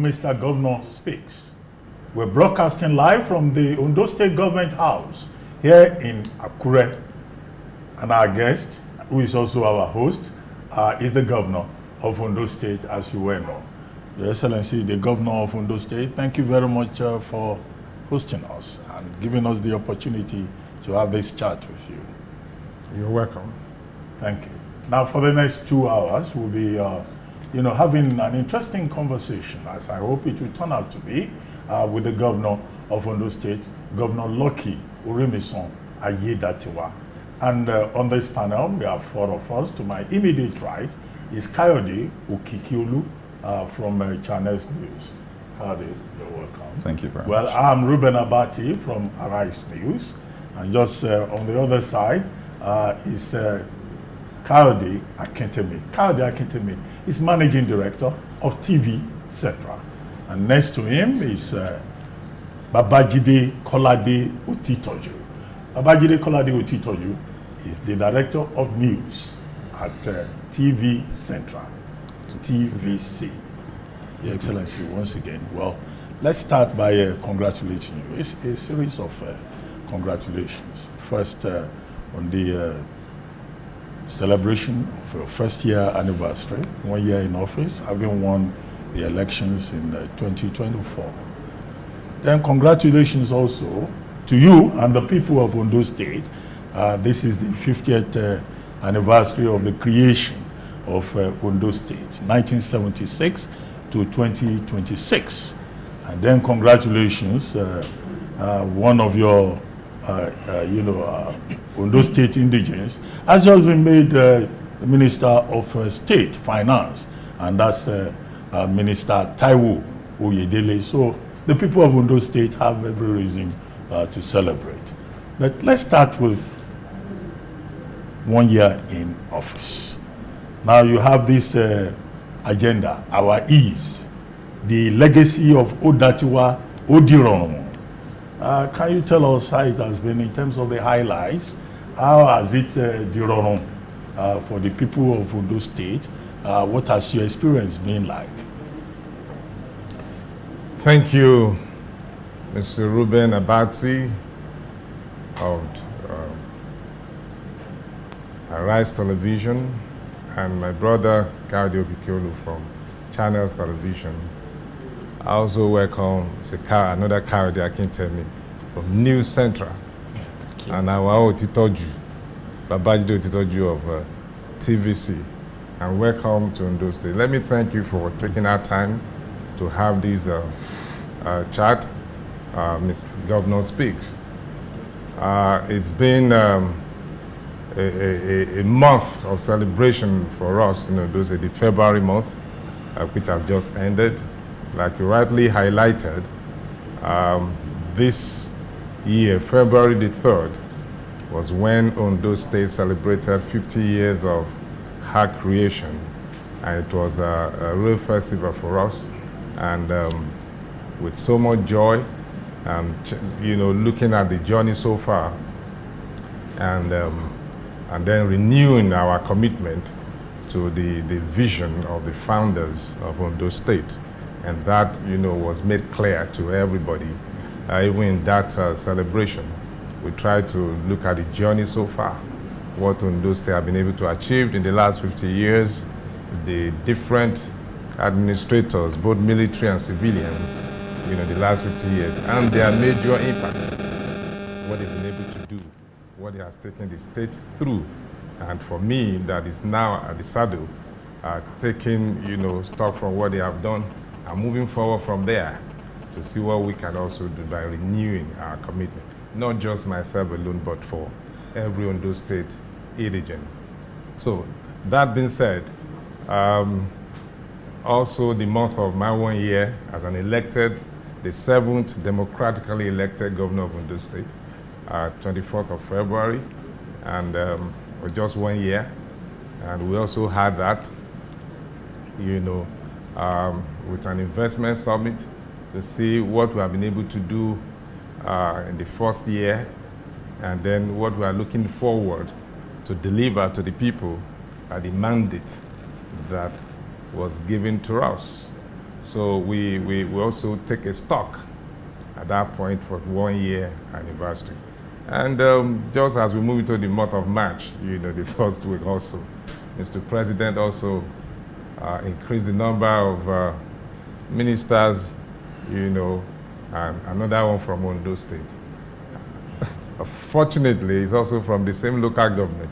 Mr. Governor Speaks. We're broadcasting live from the Ondo State Government House here in Akure. And our guest, who is also our host, is the Governor of Ondo State, as you well know. Your Excellency, the Governor of Ondo State, thank you very much for hosting us and giving us the opportunity to have this chat with you. You're welcome. Thank you. Now, for the next 2 hours, we'll be, having an interesting conversation, as I hope it will turn out to be, with the Governor of Ondo State, Governor Lucky Orimisan Aiyedatiwa. And on this panel, we have 4 of us. To my immediate right is Kayode Okikiolu from Channels News. Kayode, you're welcome. Thank you very much. Well, I'm Ruben Abati from Arise News. And just on the other side is Kayode Akintemi. Kayode Akintemi is Managing Director of TV Central. And next to him is Babajide Kolade Otitoju. Babajide Kolade Otitoju is the Director of News at TV Central, TVC. Your Excellency, once again, well, let's start by congratulating you. It's a series of congratulations. First, on the celebration of your first year anniversary, 1 year in office, having won the elections in 2024. Then congratulations also to you and the people of Ondo State. This is the 50th anniversary of the creation of Ondo State, 1976 to 2026. And then congratulations, one of your Ondo State indigents has just been made the Minister of State Finance, and that's Minister Taiwo Oyedele. So the people of Ondo State have every reason to celebrate. But let's start with 1 year in office. Now you have this agenda, our ease, the legacy of Aiyedatiwa Odiron. Can you tell us how it has been in terms of the highlights? How has it Diron for the people of Ondo State? What has your experience been like? Thank you, Mr. Ruben Abati of Arise Television, and my brother Kayode Okikiolu from Channels Television. I also welcome another Kayode Akintemi from News Central, and our Otitoju, Babajide Otitoju of TVC, and welcome to Ondo State. Let me thank you for taking our time to have this chat. Mr. Governor Speaks. It's been a month of celebration for us, those are the February month, which have just ended. Like you rightly highlighted, this year, February the 3rd, was when Ondo State celebrated 50 years of her creation. And it was a real festival for us. And with so much joy, looking at the journey so far, and then renewing our commitment to the vision of the founders of Ondo State. And that, was made clear to everybody, even in that celebration. We tried to look at the journey so far, what Ondo State have been able to achieve in the last 50 years, the different administrators, both military and civilian, the last 50 years, and their major impacts, what they've been able to do, what it has taken the state through. And for me, that is now at the saddle, taking, stock from what they have done and moving forward from there to see what we can also do by renewing our commitment. Not just myself alone, but for every Ondo State indigent. So, that being said, also the month of my 1 year as an elected, the 7th democratically elected governor of Ondo State, 24th of February, and for just 1 year. And we also had that, with an investment summit to see what we have been able to do in the first year, and then what we are looking forward to deliver to the people the mandate that was given to us. So we also take a stock at that point for 1 year anniversary. And just as we move into the month of March, the first week also, Mr. President also increased the number of ministers, and another one from Ondo State. Fortunately, it's also from the same local government,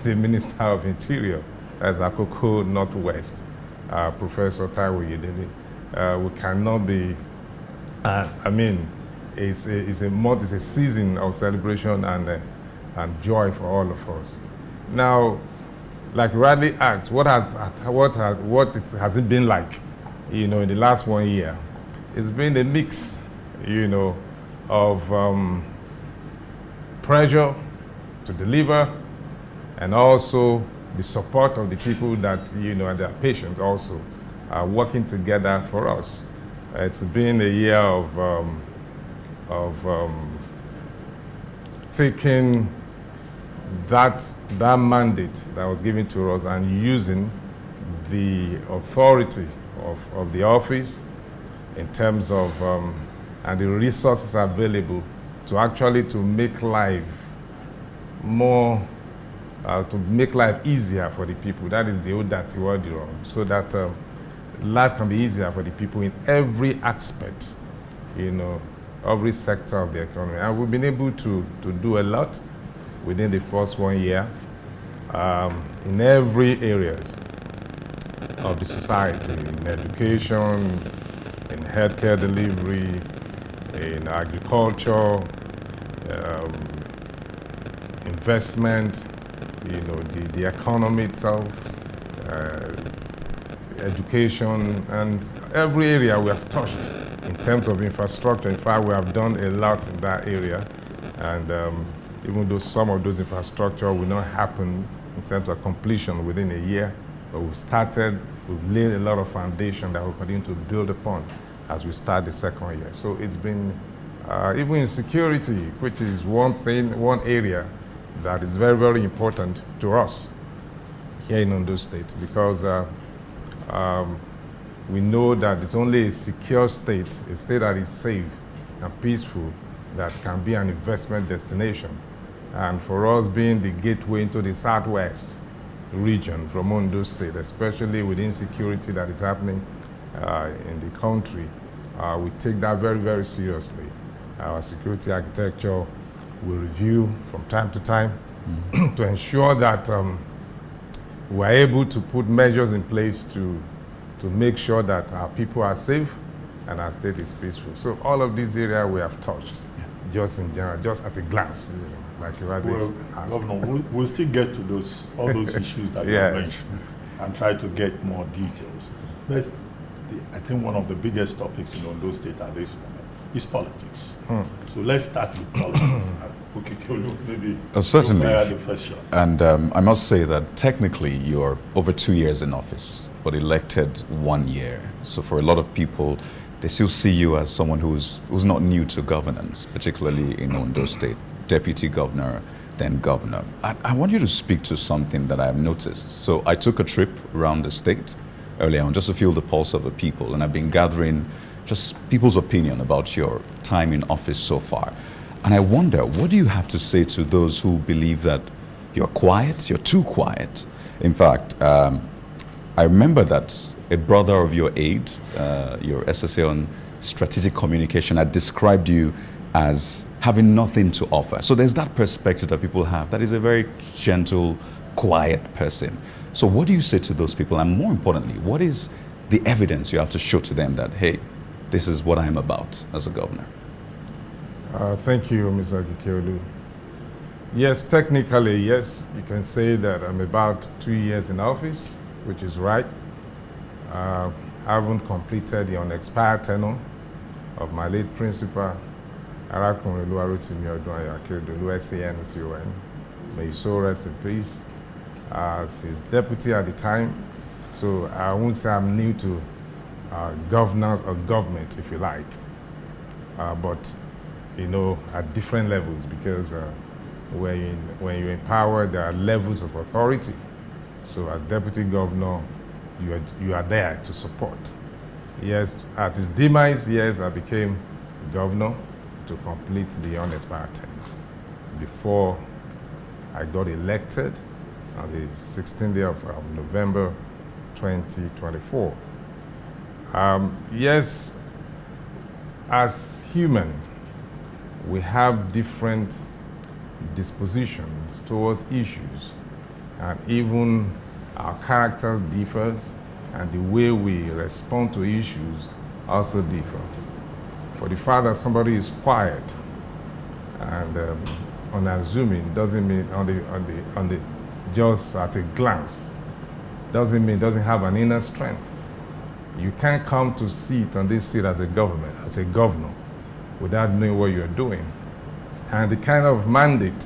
the Minister of Interior, as Akoko Northwest, Professor Taiwo Aiyedatiwa. We cannot be, it's a season of celebration and joy for all of us. Now, like Radley asked, what has it been like, in the last 1 year? It's been a mix, of pressure to deliver, and also the support of the people that, and their patients also are working together for us. It's been a year of taking that mandate that was given to us and using the authority of the office in terms of and the resources available to actually to make life more, to make life easier for the people. That is the Aiyedatiwa, so that life can be easier for the people in every aspect, every sector of the economy. And we've been able to do a lot within the first 1 year in every areas of the society, in education, in healthcare delivery, in agriculture, investment, the economy itself, education, and every area we have touched in terms of infrastructure. In fact, we have done a lot in that area, and even though some of those infrastructure will not happen in terms of completion within a year, but we've laid a lot of foundation that we'll continue to build upon as we start the second year. So it's been, even in security, which is one area that is very, very important to us here in Ondo State, because we know that it's only a secure state, a state that is safe and peaceful, that can be an investment destination. And for us, being the gateway into the southwest region from Ondo State, especially with insecurity that is happening in the country, we take that very, very seriously. Our security architecture we review from time to time to ensure that we're able to put measures in place to make sure that our people are safe and our state is peaceful. So all of these areas we have touched, just in general, just at a glance, like you had Governor, we'll still get to all those issues that you mentioned and try to get more details. But I think one of the biggest topics in Ondo State at this moment is politics. So let's start with politics. Maybe certainly. The question. And I must say that technically you're over 2 years in office, but elected 1 year. So for a lot of people, they still see you as someone who's not new to governance, particularly in Ondo State, deputy governor, then governor. I want you to speak to something that I've noticed. So I took a trip around the state earlier on just to feel the pulse of the people, and I've been gathering just people's opinion about your time in office so far. And I wonder, what do you have to say to those who believe that you're quiet, you're too quiet? In fact, I remember that a brother of your aide, your SSA on strategic communication, had described you as having nothing to offer. So there's that perspective that people have, that is a very gentle, quiet person. So what do you say to those people? And more importantly, what is the evidence you have to show to them that, hey, this is what I'm about as a governor? Thank you, Mr. Gikeolu. Yes, technically, yes, you can say that I'm about 2 years in office, which is right. I haven't completed the unexpired tenure of my late principal, Arakunrin Oluwarotimi Odun Akeredolu, SANCON. May his soul rest in peace. As his deputy at the time, so I won't say I'm new to governance or government, if you like, but at different levels, because when you're in power, there are levels of authority. So as deputy governor, you are there to support. Yes, at his demise, yes, I became governor to complete the unexpired term before I got elected on the 16th day of November 2024. Yes, as human, we have different dispositions towards issues, and even our characters differs, and the way we respond to issues also differ. For the fact that somebody is quiet and unassuming doesn't mean on the just at a glance doesn't mean doesn't have an inner strength. You can't come to sit on this seat as a governor, without knowing what you're doing. And the kind of mandate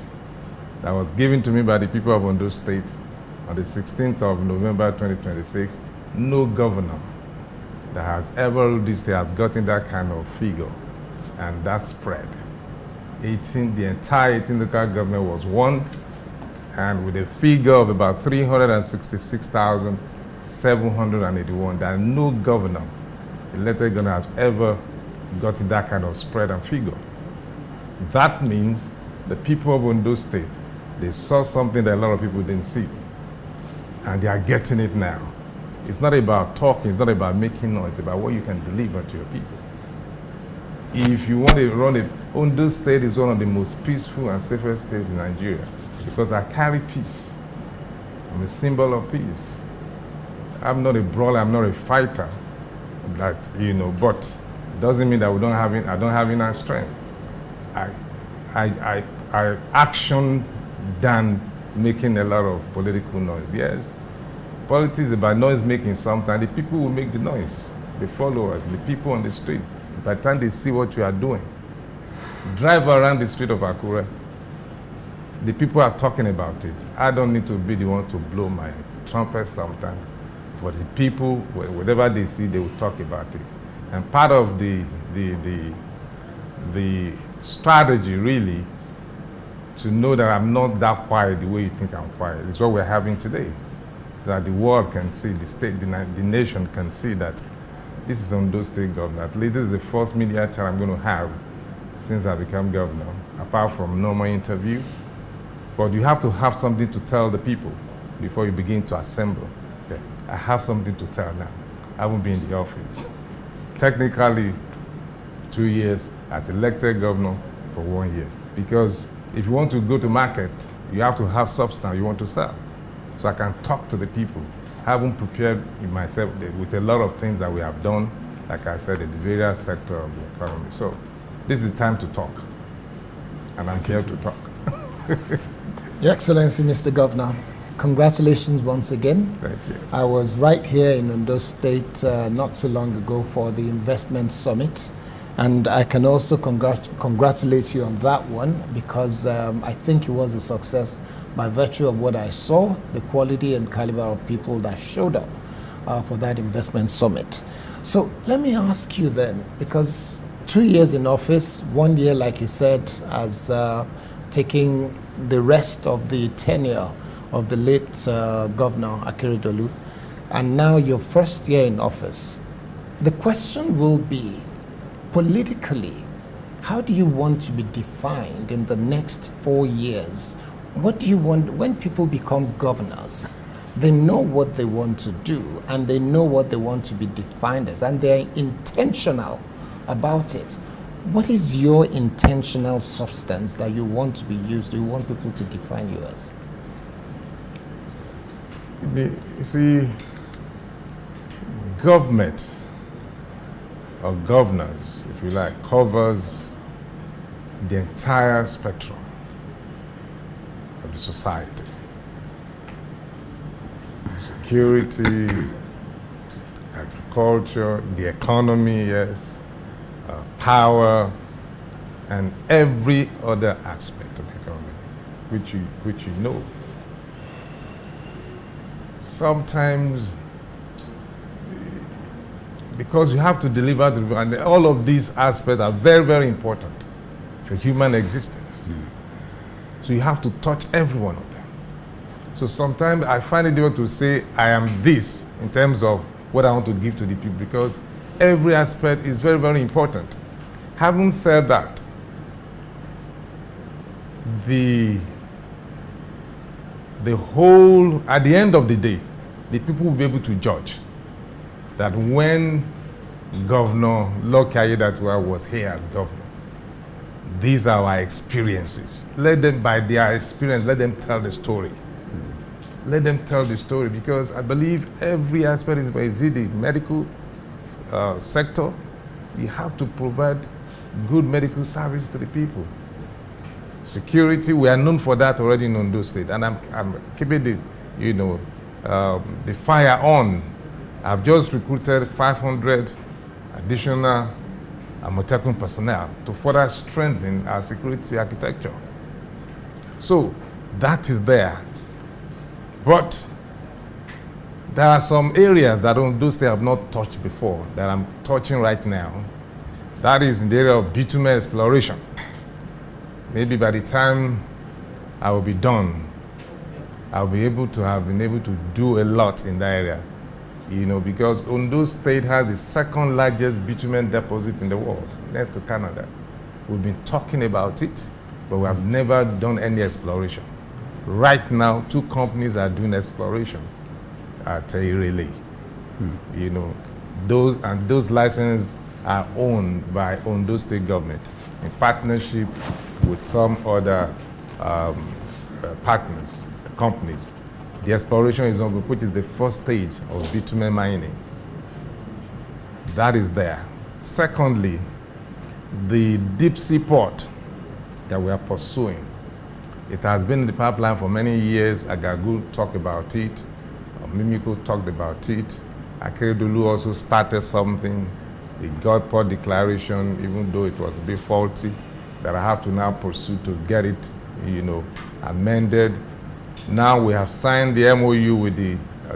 that was given to me by the people of Ondo State on the 16th of November 2026, no governor that has ever ruled this state has gotten that kind of figure and that spread. The entire 18 local government was won, and with a figure of about 366,781, that no governor, elected governor, has ever gotten that kind of spread and figure. That means the people of Ondo State, they saw something that a lot of people didn't see, and they are getting it now. It's not about talking, it's not about making noise, it's about what you can deliver to your people. If you want to run it, Ondo State is one of the most peaceful and safest states in Nigeria because I carry peace. I'm a symbol of peace. I'm not a brawler, I'm not a fighter, but it doesn't mean that I don't have enough strength. I action than making a lot of political noise. Yes, politics is about noise making sometimes. The people will make the noise, the followers, the people on the street. By the time they see what you are doing, drive around the street of Akure. The people are talking about it. I don't need to be the one to blow my trumpet sometimes. For the people, whatever they see, they will talk about it. And part of the strategy, really, to know that I'm not that quiet the way you think I'm quiet, is what we're having today. So that the world can see, the state, the nation can see that this is Ondo State governor. At least this is the first media chat I'm going to have since I became governor, apart from normal interview. But you have to have something to tell the people before you begin to assemble. Okay. I have something to tell now. I haven't been in the office. Technically, 2 years as elected governor for 1 year. Because if you want to go to market, you have to have substance you want to sell. So I can talk to the people. I haven't prepared myself with a lot of things that we have done, like I said, in the various sectors of the economy. So this is the time to talk, and I'm here to talk. Your Excellency, Mr. Governor, congratulations once again. Thank you. I was right here in Ondo State not too long ago for the investment summit, and I can also congratulate you on that one because I think it was a success by virtue of what I saw, the quality and caliber of people that showed up for that investment summit. So let me ask you then, because 2 years in office, 1 year, like you said, as taking the rest of the tenure of the late Governor Akeredolu, and now your first year in office. The question will be, politically, how do you want to be defined in the next 4 years? What do you want when people become governors? They know what they want to do, and they know what they want to be defined as, and they're intentional about it. What is your intentional substance that you want to be used? Do you want people to define you as? You see, government or governors, if you like, covers the entire spectrum of the society. Security, agriculture, the economy, yes, power, and every other aspect of the economy, which you know. Sometimes, because you have to deliver to, and all of these aspects are very, very important for human existence. So you have to touch every one of them. So sometimes I find it difficult to say I am this in terms of what I want to give to the people, because every aspect is very, very important. Having said that, the whole, at the end of the day, the people will be able to judge that when Governor Aiyedatiwa was here as governor, these are our experiences. Let them, by their experience, let them tell the story. Let them tell the story, because I believe every aspect is it the medical sector. You have to provide good medical service to the people. Security, we are known for that already in Ondo State, and I'm keeping the, the fire on. I've just recruited 500 additional Amotekun personnel to further strengthen our security architecture. So that is there. But there are some areas that Ondo State have not touched before that I'm touching right now. That is in the area of bitumen exploration. Maybe by the time I will be done, I'll be able to have been able to do a lot in that area. Because Ondo State has the second largest bitumen deposit in the world, next to Canada. We've been talking about it, but we have never done any exploration. Right now, 2 companies are doing exploration at Irele. Those licenses are owned by Ondo State government in partnership with some other partners, companies. The exploration is on, which is the first stage of bitumen mining. That is there. Secondly, the deep sea port that we are pursuing. It has been in the pipeline for many years. Agagu talked about it. Mimiko talked about it. Akeredolu also started something. The God port declaration, even though it was a bit faulty, that I have to now pursue to get it, amended. Now we have signed the MOU with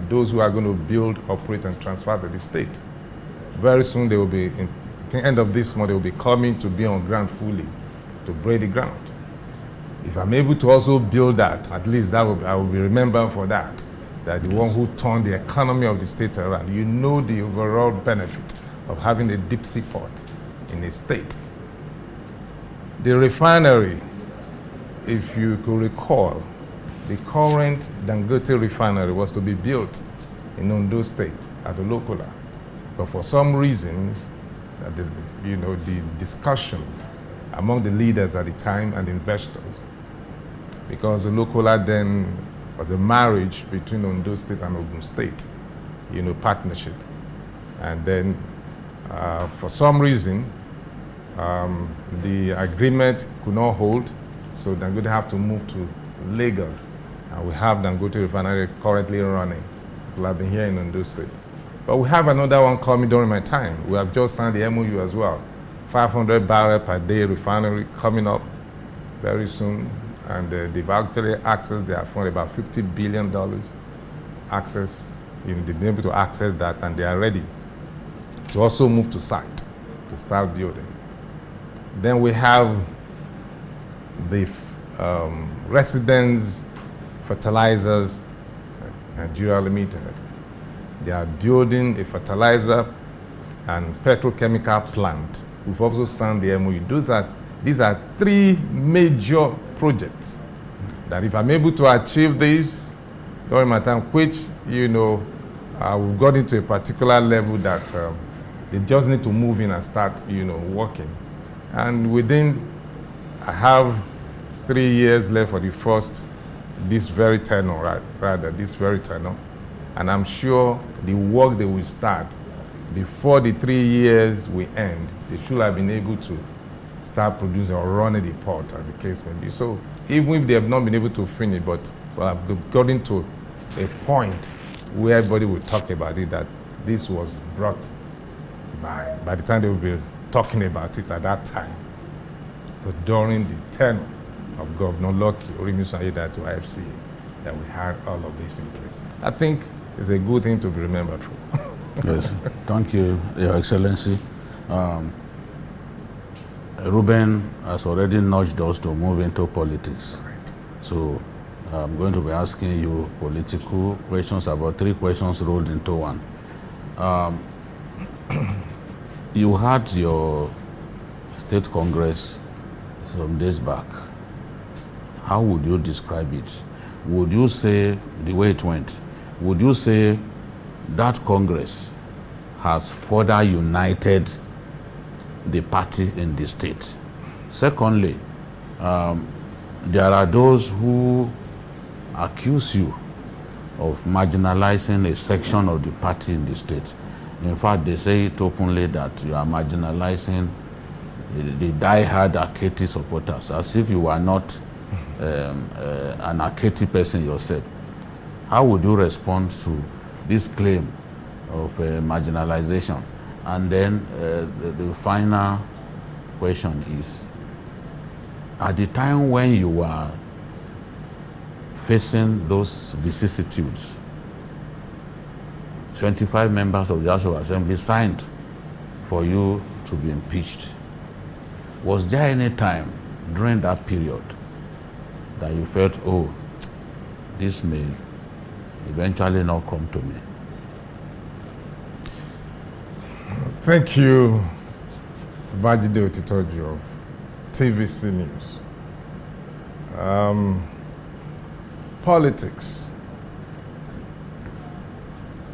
those who are going to build, operate, and transfer to the state. Very soon they will be, at the end of this month, they will be coming to be on ground fully, to break the ground. If I'm able to also build that, at least I will be remembered for that. That the one who turned the economy of the state around. The overall benefit of having a deep sea port in a state. The refinery, if you could recall, the current Dangote refinery was to be built in Ondo State at the local. But for some reasons, the discussion among the leaders at the time and investors, because the local then was a marriage between Ondo State and Ogun State, partnership. And then for some reason, the agreement could not hold, so Dangote have to move to Lagos. And we have Dangote refinery currently running. We have been here in Ondo State. But we have another one coming during my time. We have just signed the MOU as well. 500 barrel per day refinery coming up very soon. And they've actually accessed their fund, about $50 billion access. They've been able to access that, and they are ready to also move to site to start building. Then we have the Residence Fertilizers Nigeria Limited. They are building a fertilizer and petrochemical plant. We've also signed the MOU. These are 3 major projects that if I'm able to achieve this during my time, which, we've got into a particular level that they just need to move in and start, working. And I have 3 years left for this very tenure. And I'm sure the work they will start before the 3 years we end, they should have been able to start producing or running the port, as the case may be. So even if they have not been able to finish, but I've gotten to a point where everybody will talk about it, that this was brought by the time they will be talking about it at that time. But during the tenure of Governor Orimisan Aiyedatiwa FCA, that we had all of this in place. I think it's a good thing to be remembered for. Yes, thank you, Your Excellency. Ruben has already nudged us to move into politics. Right. So I'm going to be asking you political questions, about 3 questions rolled into one. You had your state congress some days back. How would you describe it? Would you say, the way it went, would you say that Congress has further united the party in the state? Secondly, there are those who accuse you of marginalizing a section of the party in the state. In fact, they say it openly that you are marginalizing the die-hard Aketi supporters, as if you were not an Aketi person yourself. How would you respond to this claim of marginalization? And then the final question is, at the time when you were facing those vicissitudes, 25 members of the House of Assembly signed for you to be impeached. Was there any time during that period that you felt, oh, this may eventually not come to me? Thank you, Bajide Otitoju of TVC News. Politics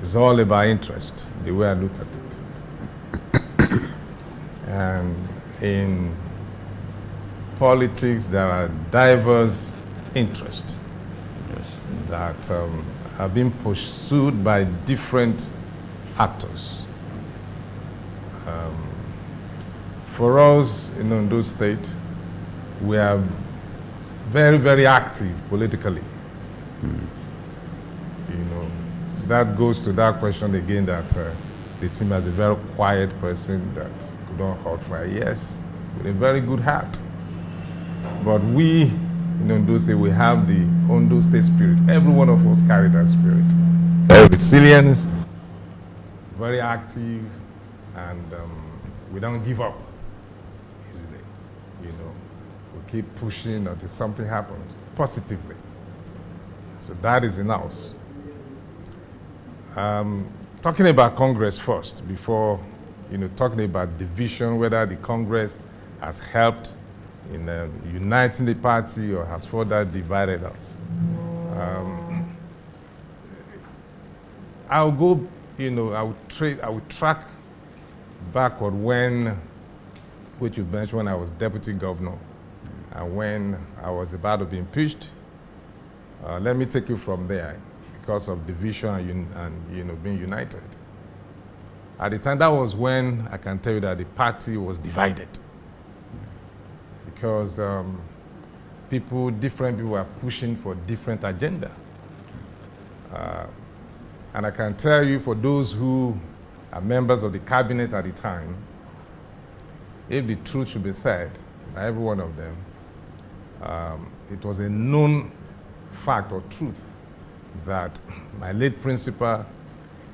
is all about interest, the way I look at it. And in politics, there are diverse interests that are being pursued by different actors. For us in Ondo State, we are very, very active politically. You know, that goes to that question again that they seem as a very quiet person that could not hurt for years, with a very good heart. But we in Ondo State, we have the Ondo State spirit. Every one of us carry that spirit. Very resilient, very active, and we don't give up easily. You know, we keep pushing until something happens positively. So that is in us. Talking about Congress first, before talking about division, whether the Congress has helped in uniting the party or has further divided us. I'll go, I would track backward which you mentioned, when I was deputy governor and when I was about to be impeached. Let me take you from there, because of division and being united. At the time, that was when I can tell you that the party was divided, because different people were pushing for different agenda. And I can tell you, for those who are members of the cabinet at the time, if the truth should be said by every one of them, it was a known fact or truth that my late principal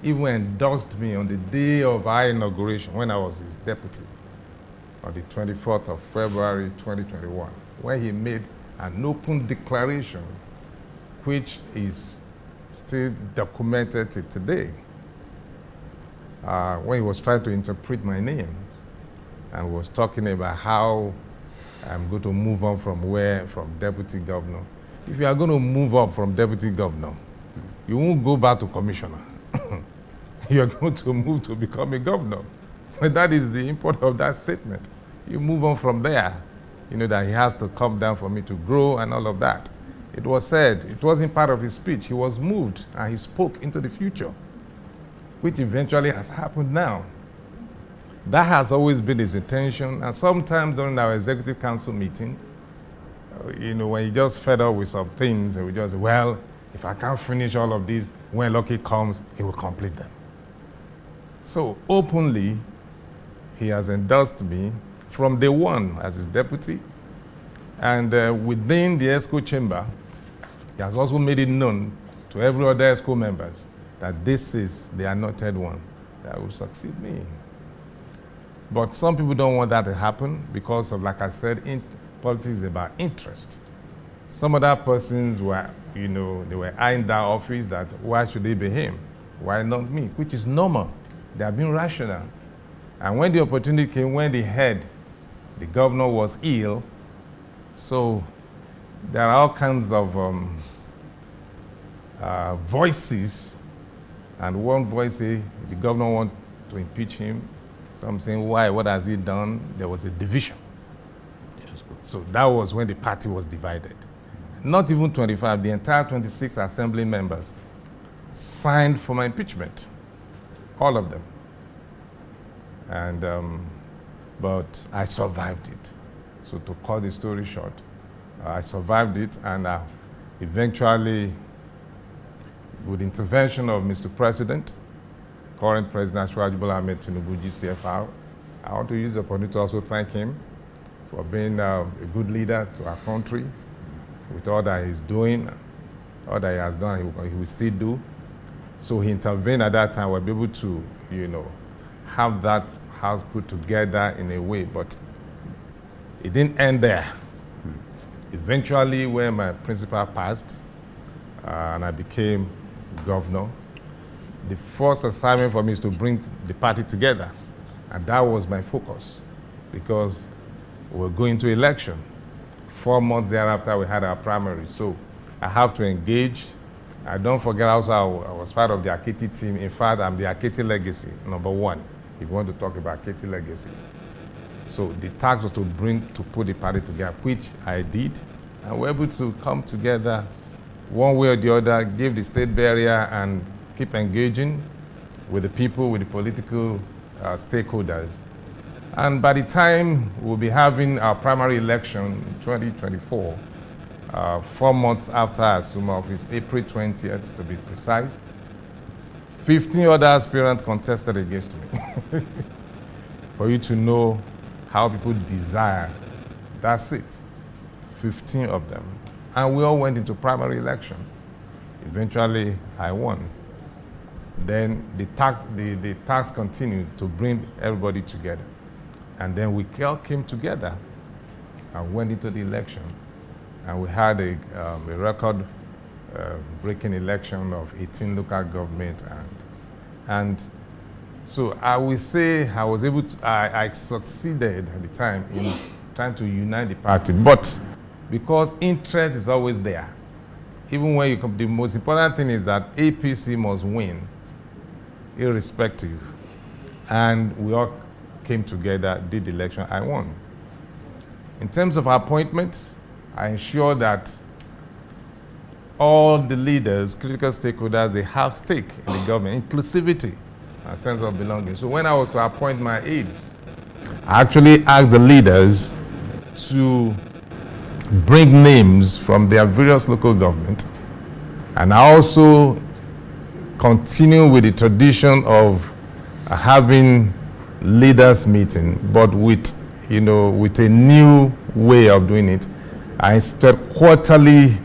even endorsed me on the day of our inauguration, when I was his deputy, on the 24th of February 2021, where he made an open declaration which is still documented till today, when he was trying to interpret my name and was talking about how I'm going to move on from deputy governor. If you are going to move up from deputy governor, you won't go back to commissioner. You are going to move to become a governor. So that is the import of that statement. You move on from there, that he has to come down for me to grow and all of that. It was said, it wasn't part of his speech. He was moved and he spoke into the future, which eventually has happened now. That has always been his intention, and sometimes during our executive council meeting, when he just fed up with some things, and we just say, well, if I can't finish all of these, when Lucky comes, he will complete them. So openly, he has endorsed me from day one as his deputy, and within the ESCO chamber, he has also made it known to every other ESCO members that this is the anointed one that will succeed me. But some people don't want that to happen because of, like I said, politics is about interest. Some other persons were, they were eyeing that office, that why should they be him? Why not me? Which is normal. They are being rational. And when the opportunity came, when the governor was ill, so there are all kinds of voices, and one voice say the governor wants to impeach him. Some saying, why? What has he done? There was a division. Yes, So that was when the party was divided. Not even 25, the entire 26 assembly members signed for my impeachment, all of them. And, but I survived it. So to cut the story short, I survived it, and eventually, with the intervention of Mr. President, current President Bola Ahmed Tinubu, GCFR, I want to use the opportunity to also thank him for being a good leader to our country, with all that he's doing, all that he has done, he will still do. So he intervened at that time. We'll be able to, have that house put together in a way, but it didn't end there. Eventually, when my principal passed, and I became governor, the first assignment for me is to bring the party together. And that was my focus, because we were going to election. 4 months thereafter, we had our primary. So I have to engage. I don't forget also I was part of the Akiti team. In fact, I'm the Akiti legacy, #1, if you want to talk about Akiti legacy. So the task was to put the party together, which I did. And we're able to come together one way or the other, give the state barrier, and keep engaging with the people, with the political stakeholders. And by the time we'll be having our primary election in 2024, 4 months after I assumed office, April 20th to be precise, 15 other aspirants contested against me. For you to know how people desire that seat, 15 of them. And we all went into primary election. Eventually, I won. Then the task continued to bring everybody together. And then we all came together and went into the election. And we had a record-breaking election of 18 local government. And so I will say I was able to, I succeeded at the time in trying to unite the party. But because interest is always there, even when you come, the most important thing is that APC must win, irrespective. And we all came together, did the election, I won. In terms of appointments, I ensure that all the leaders, critical stakeholders, they have stake in the government, inclusivity, a sense of belonging. So when I was to appoint my aides, I actually asked the leaders to bring names from their various local government, and I also continue with the tradition of having leaders meeting, but with a new way of doing it. I instituted quarterly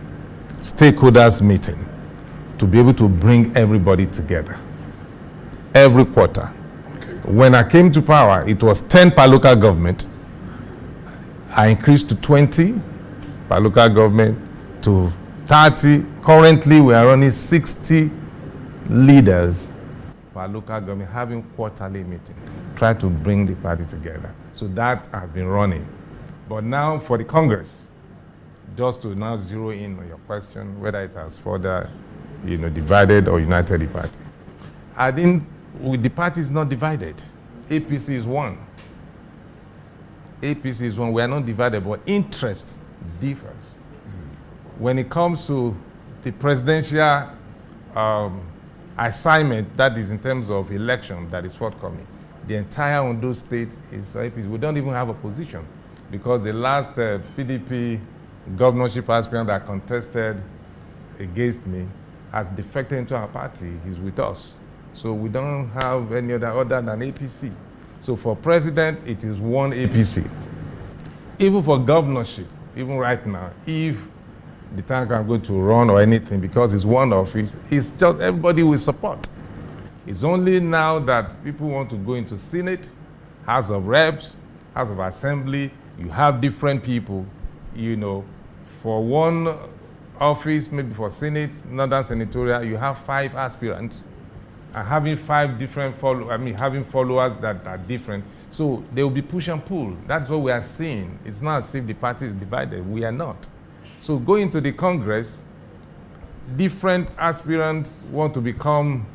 stakeholders meeting to be able to bring everybody together every quarter. Okay. When I came to power, it was 10 per local government. I increased to 20 per local government to 30. Currently, we are running 60 leaders per local government having quarterly meetings, try to bring the party together. So that has been running. But now for the Congress, just to now zero in on your question, whether it has further, divided or united the party. The party is not divided. APC is one. APC is one. We are not divided, but interest differs. When it comes to the presidential assignment, that is in terms of election that is forthcoming, the entire Ondo state is APC. We don't even have a position, because the last PDP governorship aspirant that contested against me has defected into our party. He's with us. So we don't have any other than APC. So for president, it is one APC. Even for governorship, even right now, if the time I'm going to run or anything, because it's one office, it's just everybody will support. It's only now that people want to go into Senate, House of Reps, House of Assembly. You have different people, for one office, maybe for Senate, Northern Senatorial, you have 5 aspirants. and having having followers that are different. So there will be push and pull. That's what we are seeing. It's not as if the party is divided. We are not. So going to the Congress, different aspirants want to become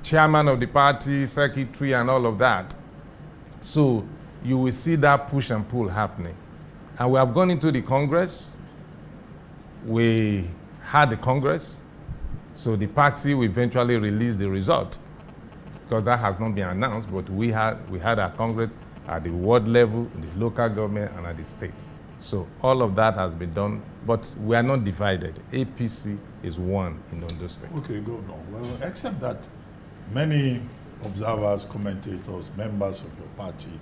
chairman of the party, secretary, and all of that. So you will see that push and pull happening. And we have gone into the Congress. We had the Congress. So the party will eventually release the result, because that has not been announced, but we had our Congress at the ward level, the local government, and at the state. So all of that has been done, but we are not divided. APC is one in Ondo State. Okay, Governor. Well, except that many observers, commentators, members of your party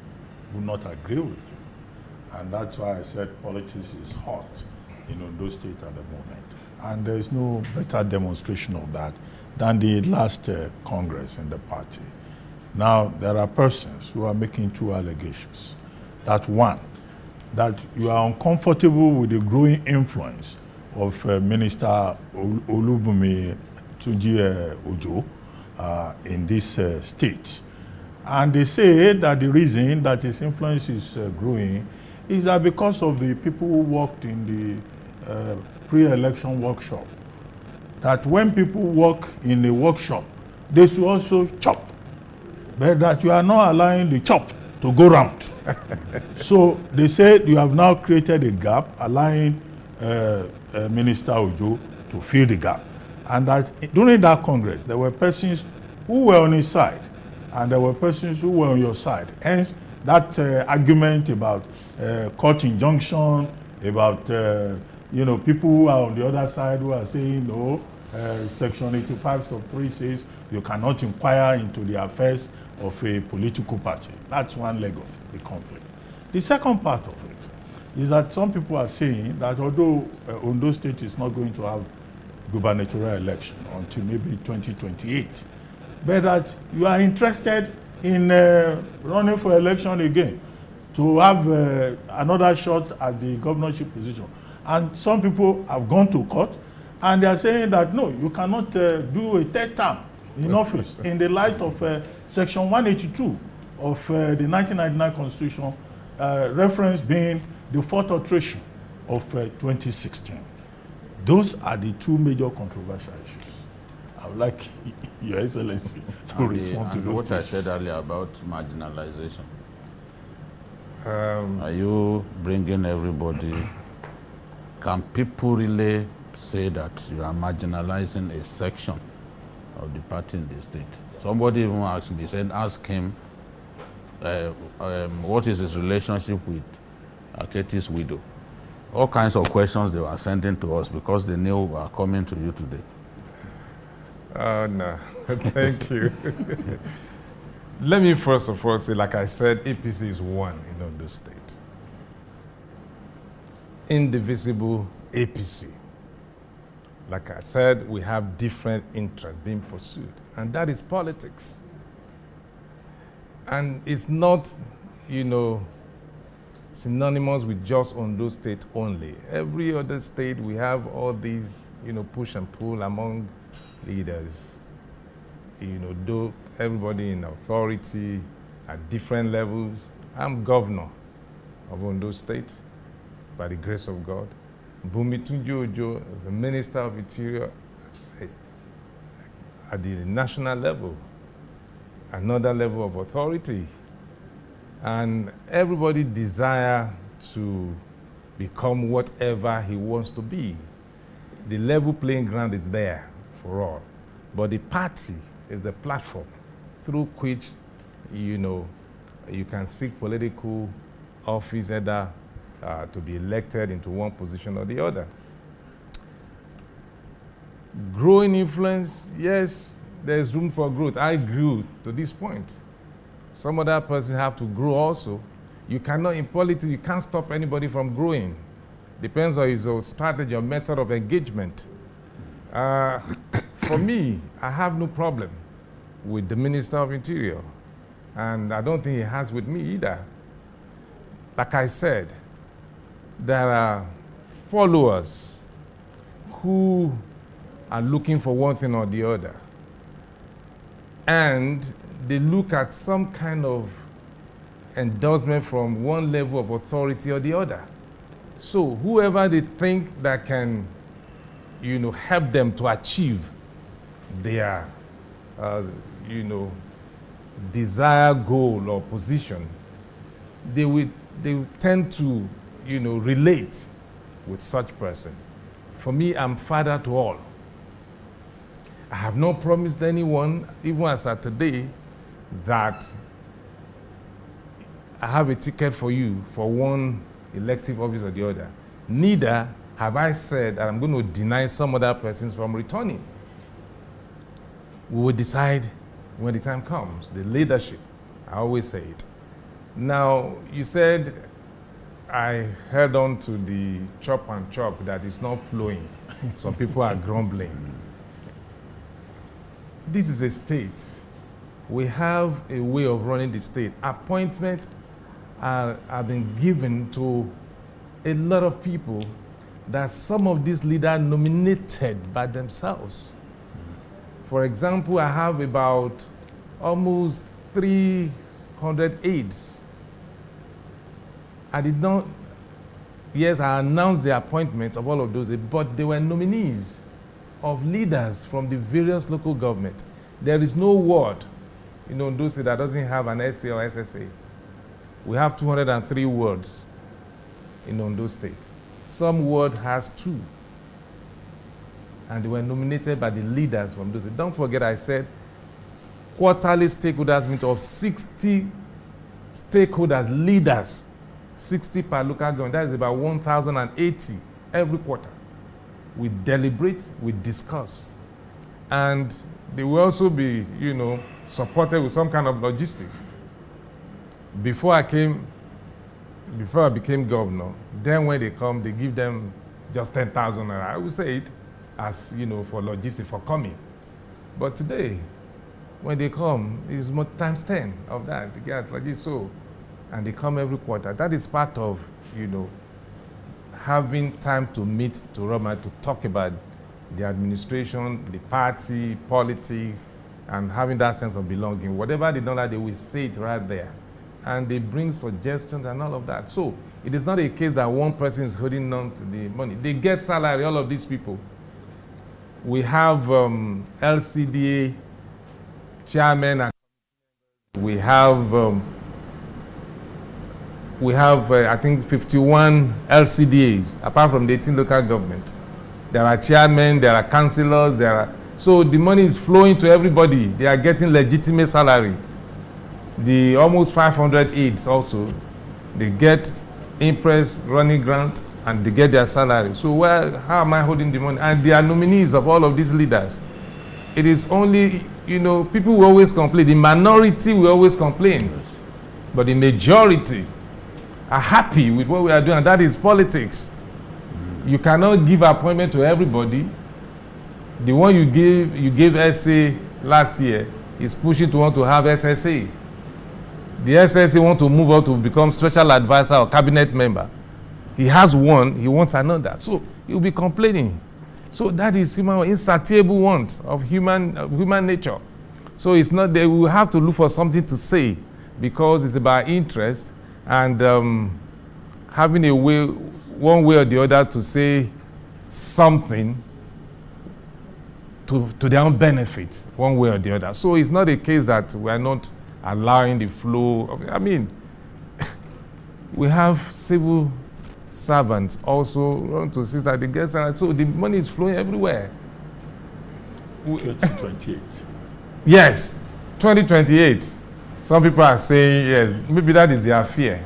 will not agree with you. And that's why I said politics is hot in Ondo State at the moment. And there is no better demonstration of that than the last Congress in the party. Now, there are persons who are making two allegations. That one, that you are uncomfortable with the growing influence of Minister Olubunmi Tunji Ojo in this state. And they say that the reason that his influence is growing is that because of the people who worked in the pre-election workshop, that when people work in a workshop, they should also chop, but that you are not allowing the chop to go round. So they said you have now created a gap, allowing Minister Ojo to fill the gap. And that during that Congress, there were persons who were on his side, and there were persons who were on your side. Hence, that argument about court injunction, about people who are on the other side who are saying, no, Section 85 sub 3 says you cannot inquire into the affairs of a political party. That's one leg of the conflict. The second part of it is that some people are saying that although Ondo State is not going to have gubernatorial election until maybe 2028, but that you are interested in running for election again to have another shot at the governorship position. And some people have gone to court and they are saying that no, you cannot do a third term in office in the light of Section 182 of the 1999 Constitution, reference being the fourth alteration of 2016. Those are the two major controversial issues. I would like Your Excellency to respond to those. What I said earlier about marginalization. Are you bringing everybody? Can people really say that you are marginalizing a section of the party in the state? Somebody even asked me, said, ask him what is his relationship with Aketi's widow. All kinds of questions they were sending to us because they knew we were coming to you today. Oh, no. Thank you. Let me first of all say, like I said, APC is one in Ondo State. Indivisible APC. Like I said, we have different interests being pursued, and that is politics. And it's not, synonymous with just Ondo State only. Every other state, we have all these, push and pull among leaders. Though everybody in authority at different levels. I'm governor of Ondo State by the grace of God. Bumi Tunji Ojo is a Minister of Interior at the national level, another level of authority. And everybody desire to become whatever he wants to be. The level playing ground is there for all. But the party is the platform through which, you can seek political office, either to be elected into one position or the other. Growing influence, yes, there's room for growth. I grew to this point. Some other person have to grow also. You cannot, in politics, you can't stop anybody from growing. Depends on his strategy or method of engagement. For me, I have no problem with the Minister of Interior. And I don't think he has with me either. Like I said, there are followers who are looking for one thing or the other. and they look at some kind of endorsement from one level of authority or the other. So whoever they think that can, help them to achieve their, desired goal or position, they will tend to, relate with such person. For me, I'm father to all. I have not promised anyone, even as at today, that I have a ticket for you for one elective office or the other. Neither have I said that I'm going to deny some other persons from returning. We will decide when the time comes. The leadership, I always say it. Now, you said I held on to the chop and chop that is not flowing. Some people are grumbling. This is a state. We have a way of running the state. Appointments have been given to a lot of people that some of these leaders nominated by themselves. For example, I have about almost 300 aides. I announced the appointments of all of those, but they were nominees of leaders from the various local governments. There is no ward in Ondo State that doesn't have an SA or SSA. We have 203 wards in Ondo State. Some ward has 2. And they were nominated by the leaders from those states. Don't forget I said quarterly stakeholders meet of 60 stakeholders, leaders, 60 per local government. That is about 1,080 every quarter. We deliberate, we discuss. And they will also be, supported with some kind of logistics. Before I became governor, then when they come, they give them just 10,000 naira. I would say it as, for logistics, for coming. But today, when they come, it's more times 10 of that. They get like this, so, and they come every quarter. That is part of, having time to meet, to talk about the administration, the party, politics, and having that sense of belonging. Whatever they don't like, they will say it right there. And they bring suggestions and all of that. So it is not a case that one person is holding on to the money. They get salary, all of these people. We have LCDA chairman, and we have I think 51 LCDAs, apart from the 18 local government. There are chairmen, there are councillors, so the money is flowing to everybody. They are getting legitimate salary. The almost 500 aides also, they get interest, running grant, and they get their salary. So how am I holding the money? And they are nominees of all of these leaders. It is only, people will always complain. The minority will always complain. But the majority are happy with what we are doing, and that is politics. You cannot give appointment to everybody. The one you gave SA last year is pushing to want to have SSA. The SSA want to move on to become special advisor or cabinet member. He has one, he wants another. So he'll be complaining. So that is insatiable want of human nature. So it's not, they will have to look for something to say because it's about interest and having a way, one way or the other to say something to their own benefit, one way or the other. So it's not a case that we are not allowing the flow of, we have civil servants also run to see that they get salary. So the money is flowing everywhere. 2028. Yes, 2028. Some people are saying, yes, maybe that is their fear.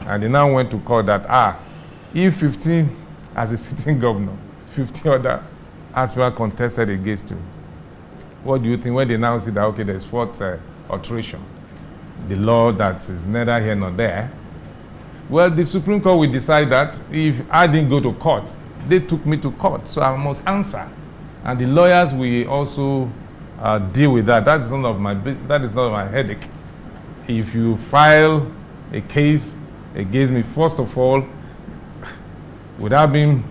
And they now went to court that, if 15 as a sitting governor, 15 other aspirants contested against you, what do you think when they now see that, okay, there's fourth alteration? The law that is neither here nor there. Well, the Supreme Court will decide that if I didn't go to court, they took me to court, so I must answer. And the lawyers will also deal with that. That is none of my headache. If you file a case against me, first of all, without being,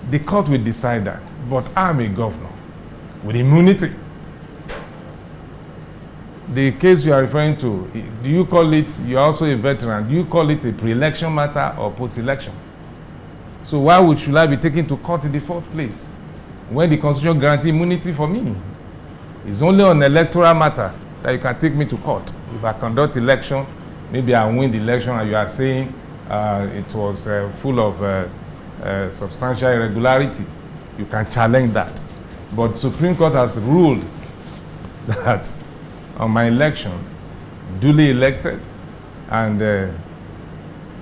The court will decide that. But I'm a governor with immunity. The case you are referring to, do you call it, you're also a veteran, do you call it a pre-election matter or post-election? So why should I be taken to court in the first place when the Constitution guarantees immunity for me? It's only on electoral matter that you can take me to court. If I conduct election, maybe I win the election and you are saying it was full of substantial irregularity, you can challenge that. But Supreme Court has ruled that on my election, duly elected, and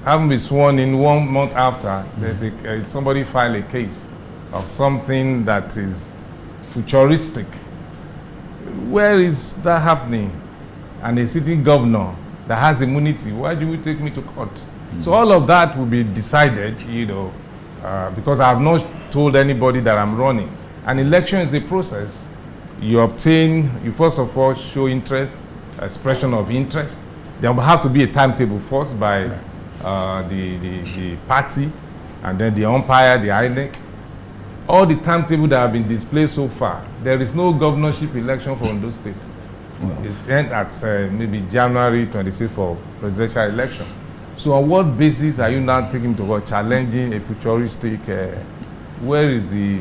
having been sworn in 1 month after, there's somebody filed a case of something that is futuristic. Where is that happening? And a sitting governor that has immunity, why do you take me to court? So all of that will be decided, because I have not told anybody that I'm running. An election is a process. You first of all show interest, expression of interest. There will have to be a timetable first by the party, and then the umpire, the INEC. All the timetable that have been displayed so far, there is no governorship election for Ondo State. Well, it ends at maybe January 26th for presidential election. So on what basis are you now taking to court, challenging a futuristic, where is the,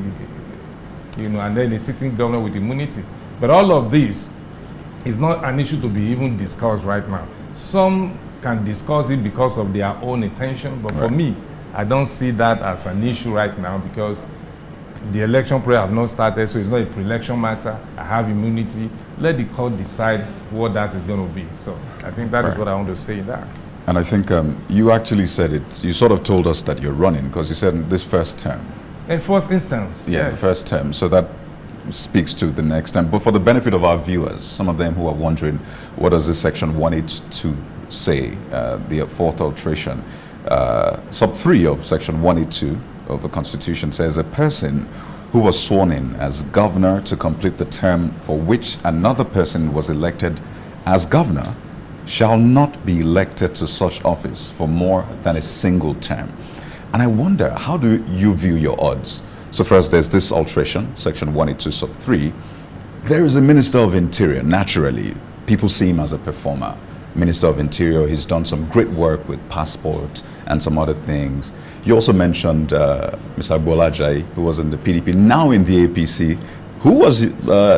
and then a sitting governor with immunity? But all of this is not an issue to be even discussed right now. Some can discuss it because of their own intention, but for me, I don't see that as an issue right now because the election prayer have not started, so it's not a pre-election matter. I have immunity. Let the court decide what that is going to be. So I think that is what I want to say that. And I think you actually said it. You sort of told us that you're running because you said in this first term. In first instance, yeah, yes. The first term. So that speaks to the next term. But for the benefit of our viewers, some of them who are wondering, what does this section 182 say, the fourth alteration? Sub 3 of section 182 of the Constitution says a person who was sworn in as governor to complete the term for which another person was elected as governor shall not be elected to such office for more than a single term. And I wonder, how do you view your odds? So first, there's this alteration, section 182 sub 3. There is a Minister of Interior. Naturally, people see him as a performer. Minister of Interior, he's done some great work with passport and some other things. You also mentioned Mr. Agbolajayi, who was in the PDP, now in the APC, who was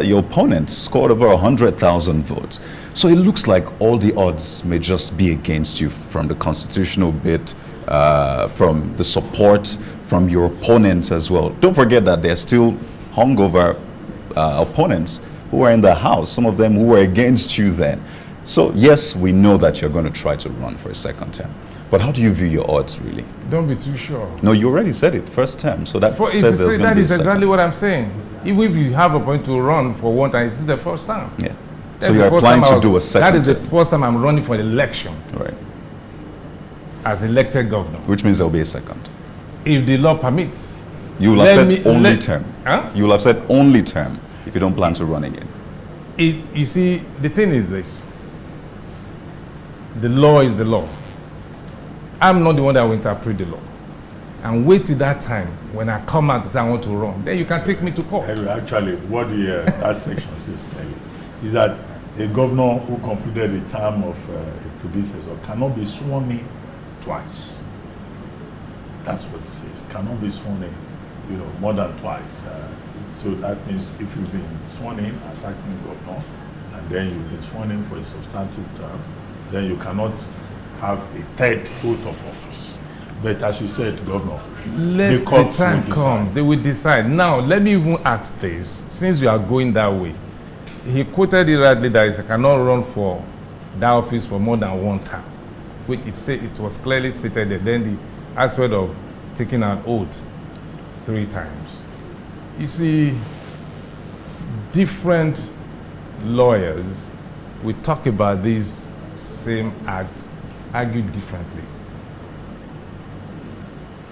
your opponent, scored over 100,000 votes. So it looks like all the odds may just be against you from the constitutional bit, from the support from your opponents as well. Don't forget that they're still hungover opponents who are in the House, some of them who were against you then. So yes, we know that you're going to try to run for a second term. But how do you view your odds, really? Don't be too sure. No, you already said it, first term. So that says there's that is exactly what I'm saying. Even if you have a point to run for one time, this is the first time. Yeah. So you're planning to do a second That is the term. first time I'm running for election. Right. As elected governor. Which means there'll be a second. If the law permits. You will have said only term. Huh? You will have said only term if you don't plan to run again. You see, the thing is this. The law is the law. I'm not the one that will interpret the law. And wait till that time when I come out and say I want to run. Then you can take me to court. Actually, what that section says clearly is that a governor who completed a term of a predecessor cannot be sworn in twice. That's what it says. Cannot be sworn in, more than twice. So that means if you've been sworn in as acting governor, and then you've been sworn in for a substantive term, then you cannot have a third oath of office. But as you said, Governor, let the time come. They will decide. Now, let me even ask this. Since you are going that way, he quoted it rightly that he cannot run for that office for more than one term, which it was clearly stated that then the aspect of taking an oath 3 times. You see, different lawyers will talk about these same acts, argue differently.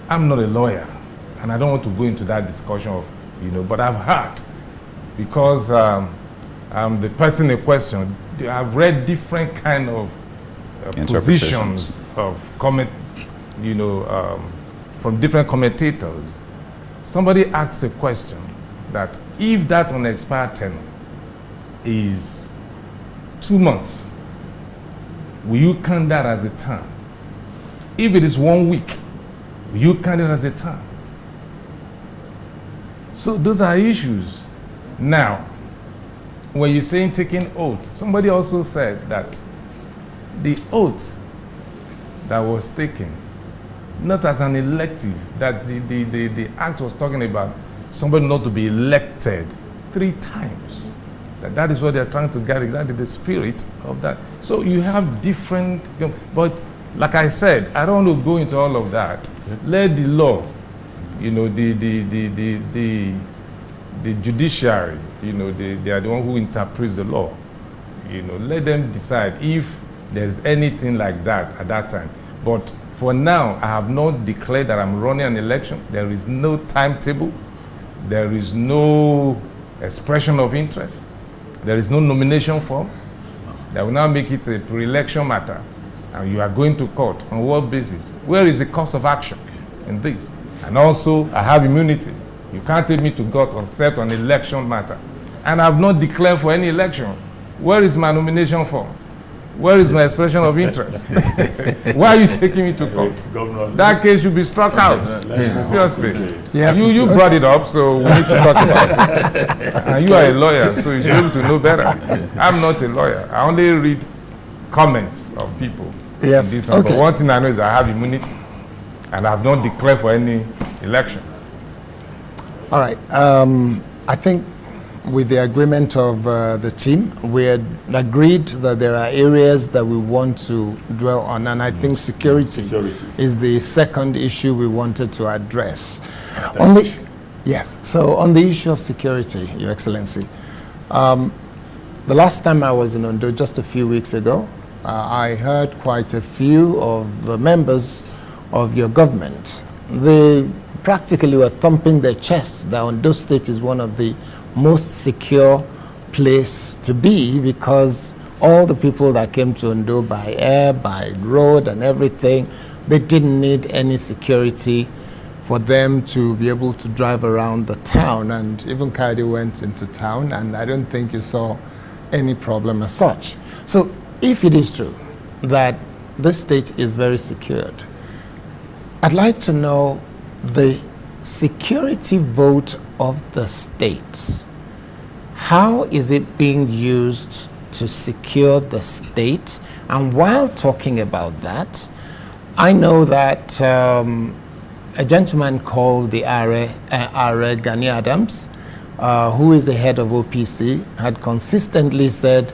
I'm not a lawyer, and I don't want to go into that discussion of, but I've heard, because I'm the person in question, I've read different kind of positions of comment, from different commentators, somebody asks a question that if that unexpired tenure is 2 months, will you count that as a term? If it is 1 week, will you count it as a term? So those are issues. Now, when you're saying taking oath, somebody also said that the oath that was taken, not as an elective, that the act was talking about somebody not to be elected 3 times. That is what they're trying to get, exactly the spirit of that. So you have different, but like I said, I don't want to go into all of that. Let the law, the judiciary, they are the one who interprets the law. Let them decide if there's anything like that at that time. But for now, I have not declared that I'm running an election. There is no timetable. There is no expression of interest. There is no nomination form. That will now make it a pre-election matter. And you are going to court. On what basis? Where is the course of action in this? And also, I have immunity. You can't take me to court except on election matter. And I have not declared for any election. Where is my nomination form? Where is my expression of interest? Why are you taking me to court? That case should be struck out. Seriously. Yeah. You brought it up, so we need to talk about it. And you are a lawyer, so you should be able to know better. I'm not a lawyer. I only read comments of people. Yes. This one. But one thing I know is I have immunity, and I have not declared for any election. All right. I think with the agreement of the team, we had agreed that there are areas that we want to dwell on, and I think security is the second issue we wanted to address. So on the issue of security, Your Excellency, the last time I was in Ondo, just a few weeks ago, I heard quite a few of the members of your government. They practically were thumping their chests that Ondo State is one of the most secure place to be, because all the people that came to Ondo by air, by road and everything, they didn't need any security for them to be able to drive around the town. And even Kadi went into town, and I don't think you saw any problem as such. So if it is true that this state is very secured, I'd like to know the security vote of the state. How is it being used to secure the state? And while talking about that, I know that a gentleman called the Are Gani Adams, who is the head of OPC, had consistently said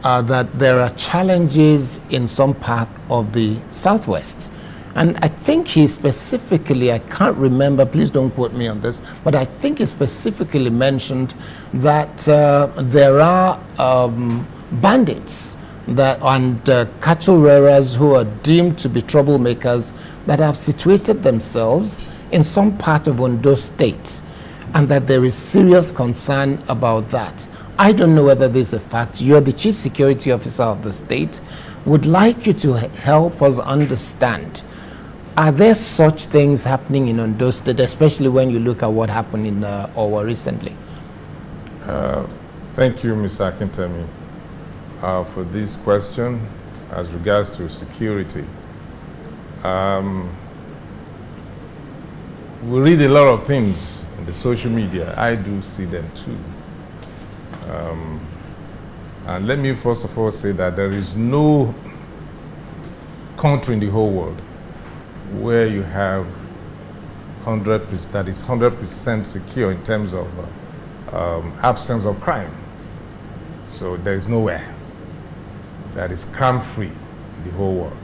that there are challenges in some part of the Southwest. And I think he specifically, I can't remember, please don't quote me on this, but I think he specifically mentioned that there are bandits and cattle rearers who are deemed to be troublemakers that have situated themselves in some part of Ondo State, and that there is serious concern about that. I don't know whether this is a fact. You're the Chief Security Officer of the state. Would like you to help us understand, are there such things happening in Ondo State, especially when you look at what happened in Owo recently? Thank you, Mr. Akintemi, for this question as regards to security. We read a lot of things in the social media. I do see them too. And let me first of all say that there is no country in the whole world where you have 100%, that is 100% secure in terms of absence of crime. So there is nowhere that is crime-free in the whole world.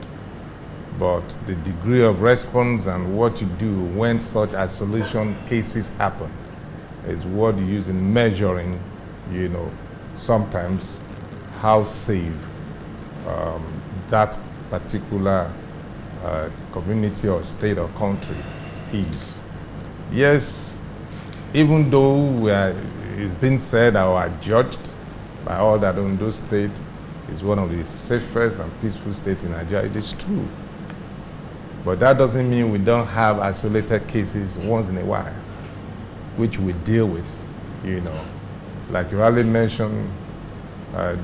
But the degree of response and what you do when such isolation cases happen is what you use in measuring, sometimes how safe that particular community or state or country is. Yes, even though it's been said or judged by all that Ondo State is one of the safest and peaceful states in Nigeria, it is true. But that doesn't mean we don't have isolated cases once in a while. which we deal with, you know. Like you already mentioned,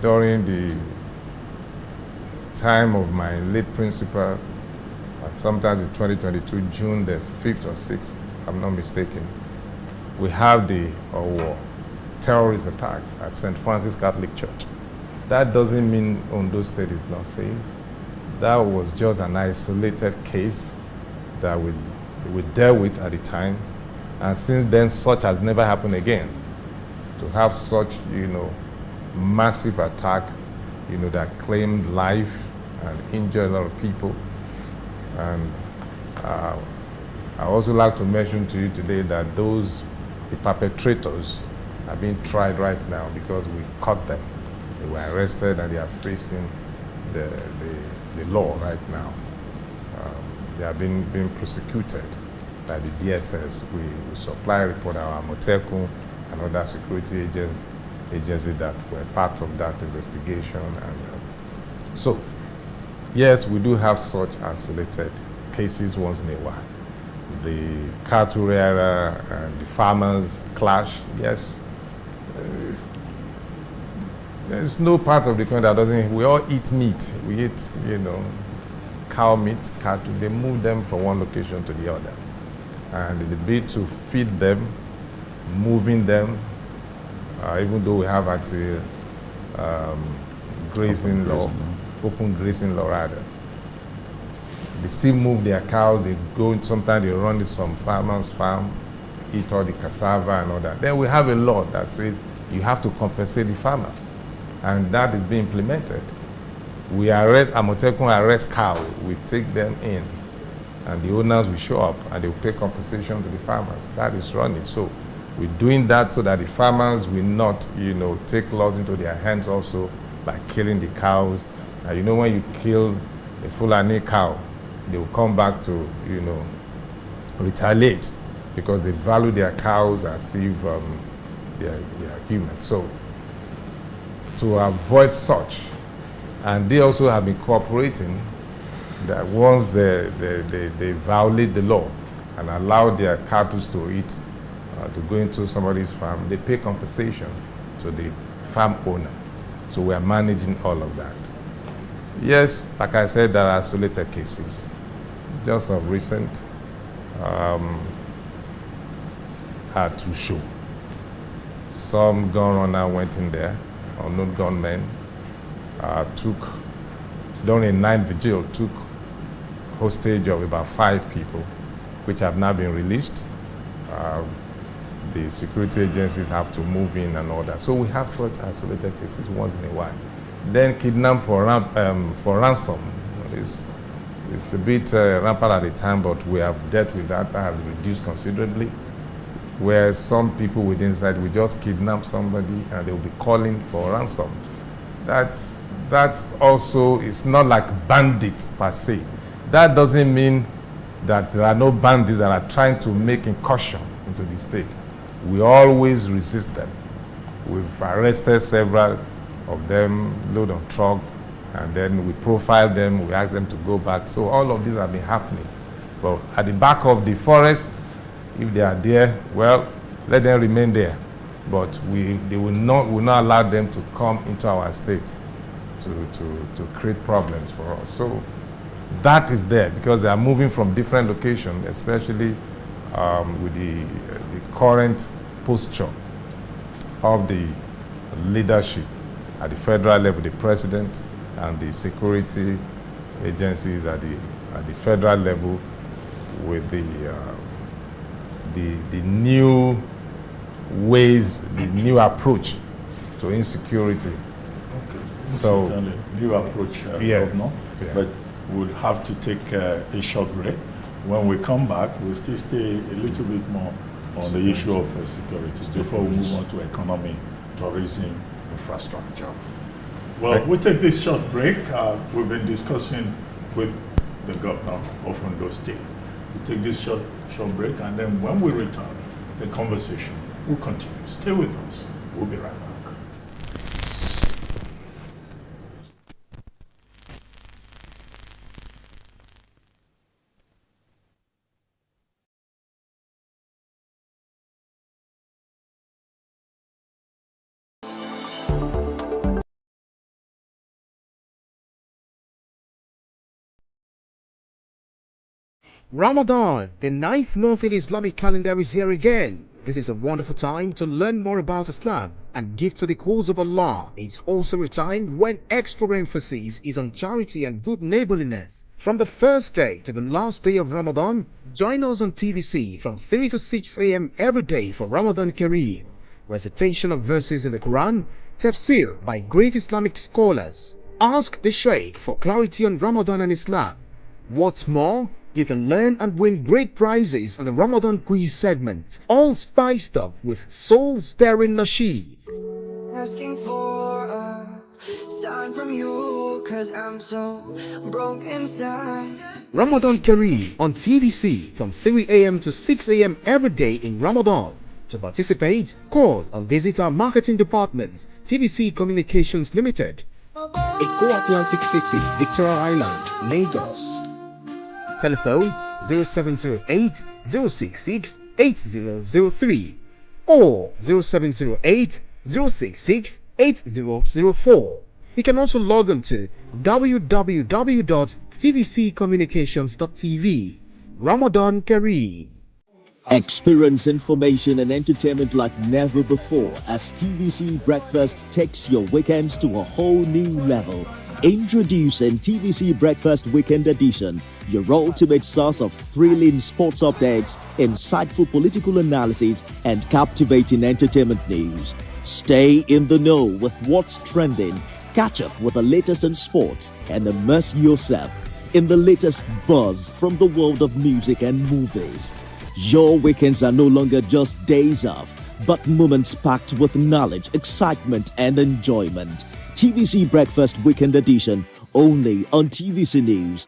during the time of my late principal, sometimes in 2022, June the 5th or 6th, if I'm not mistaken, we have the terrorist attack at St. Francis Catholic Church. That doesn't mean Ondo State is not safe. That was just an isolated case that we dealt with at the time. And since then, such has never happened again. To have such, you know, massive attack, you know, that claimed life and injured a lot of people. And I also like to mention to you today that the perpetrators are being tried right now because we caught them. They were arrested and they are facing the law right now. They are being prosecuted by the DSS. We supply report our Amotekun and other security agencies that were part of that investigation. And so, yes, we do have such isolated cases once in a while. The cattle rearer and the farmers clash, yes. There's no part of the country that doesn't. We all eat meat. We eat, you know, cow meat, cattle. They move them from one location to the other. And the bid to feed them, moving them, even though we have grazing law, open grazing law rather. They still move their cows. They go. Sometimes they run to some farmer's farm, eat all the cassava and all that. Then we have a law that says you have to compensate the farmer. And that is being implemented. We arrest, Amotekun arrest cow, we take them in, and the owners will show up and they will pay compensation to the farmers. That is running. So we're doing that so that the farmers will not, you know, take laws into their hands also by killing the cows. And you know, when you kill a Fulani cow, they will come back to, you know, retaliate because they value their cows as if they are human. So to avoid such, and they also have been cooperating, that once they violate the law and allow their cattle to eat, to go into somebody's farm, they pay compensation to the farm owner. So we are managing all of that. Yes, like I said, there are isolated cases. Just of recent, had to show. Some gun runner went in there, unknown gunmen, during a night vigil, took hostage of about 5 people, which have now been released. The security agencies have to move in and all that. So we have such isolated cases once in a while. Then kidnap for ransom. It's a bit rampant at the time, but we have dealt with that. That has reduced considerably. Where some people within inside will just kidnap somebody and they will be calling for ransom. That's also, it's not like bandits per se. That doesn't mean that there are no bandits that are trying to make incursion into the state. We always resist them. We've arrested several of them, load on truck, and then we profile them, we ask them to go back. So all of these have been happening. But at the back of the forest, if they are there, well, let them remain there. But we will not allow them to come into our state to create problems for us. So that is there because they are moving from different locations, especially with the current posture of the leadership at the federal level, the president and the security agencies at the federal level, with the new ways, the new approach to insecurity. Okay. So certainly new approach, yes, Governor. yeah. But we'll have to take a short break. When we come back, we'll still stay a little bit more on the issue of security before we move on to economy, tourism, infrastructure. Well, we'll take this short break. We've been discussing with the governor of Ondo State. We'll take this short break, and then when we return, the conversation will continue. Stay with us. We'll be right back. Ramadan, the ninth month in Islamic calendar, is here again. This is a wonderful time to learn more about Islam and give to the cause of Allah. It's also a time when extra emphasis is on charity and good neighborliness. From the first day to the last day of Ramadan, join us on TVC from 3 to 6 a.m. every day for Ramadan Kareem, recitation of verses in the Quran, tafsir by great Islamic scholars. Ask the Sheikh for clarity on Ramadan and Islam. What's more, you can learn and win great prizes on the Ramadan quiz segment, all spiced up with soul-stirring nasheed. Asking for a sign from you, cause I'm so broke inside. Ramadan Kareem on TVC from 3 a.m. to 6 a.m. every day in Ramadan. To participate, call or visit our marketing department, TVC Communications Limited, Eko Atlantic City, Victoria Island, Lagos. Telephone 0708 066 8003 or 0708 066 8004. You can also log on to www.tvccommunications.tv. Ramadan Kareem. Experience information and entertainment like never before as TVC Breakfast takes your weekends to a whole new level. Introducing TVC Breakfast Weekend Edition, your ultimate source of thrilling sports updates, insightful political analysis, and captivating entertainment news. Stay in the know with what's trending, catch up with the latest in sports, and immerse yourself in the latest buzz from the world of music and movies. Your weekends are no longer just days off, but moments packed with knowledge, excitement, and enjoyment. TVC Breakfast Weekend Edition, only on TVC News.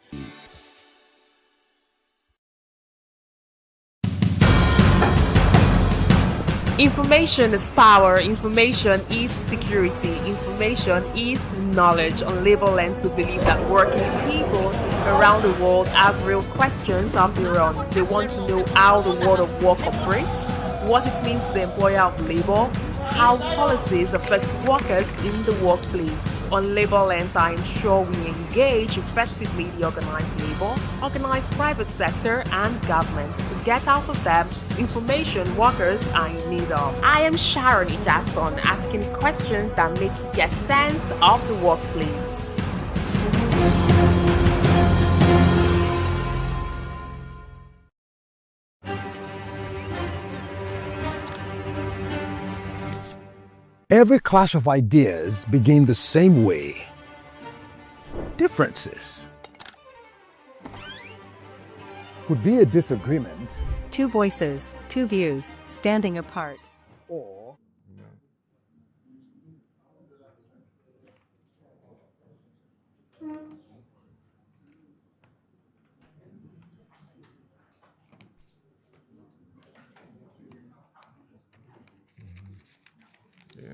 Information is power, information is security, information is knowledge. Unlabeled to believe that working people around the world have real questions of their own. They want to know how the world of work operates, what it means to the employer of labor, how policies affect workers in the workplace. Unlabeled, I ensure we engage effectively the organized labor, organized private sector, and government to get out of them information workers are in need of. I am Sharon Ijason, asking questions that make you get sense of the workplace. Every clash of ideas begin the same way. Differences could be a disagreement. Two voices, two views, standing apart. Or Yeah.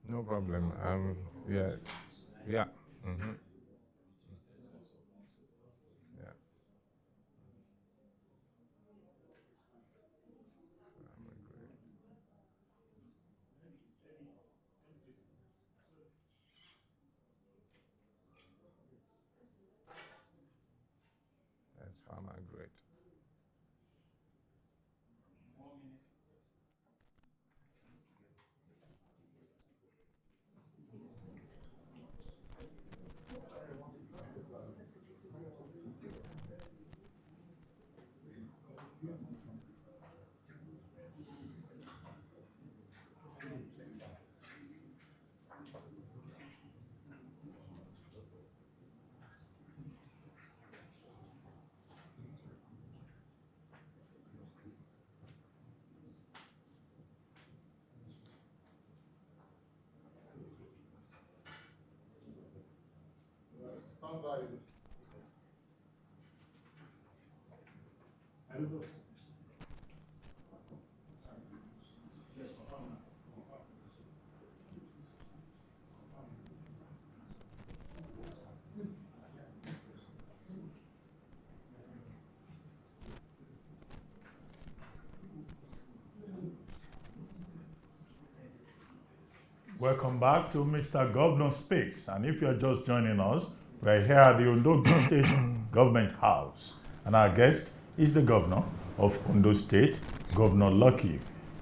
No problem. Yes. Yeah. Mm-hmm. Yeah. That's farmer great. Welcome back to Mr. Governor Speaks. And if you're just joining us, we're here at the Ondo State Government House. And our guest is the governor of Ondo State, Governor Lucky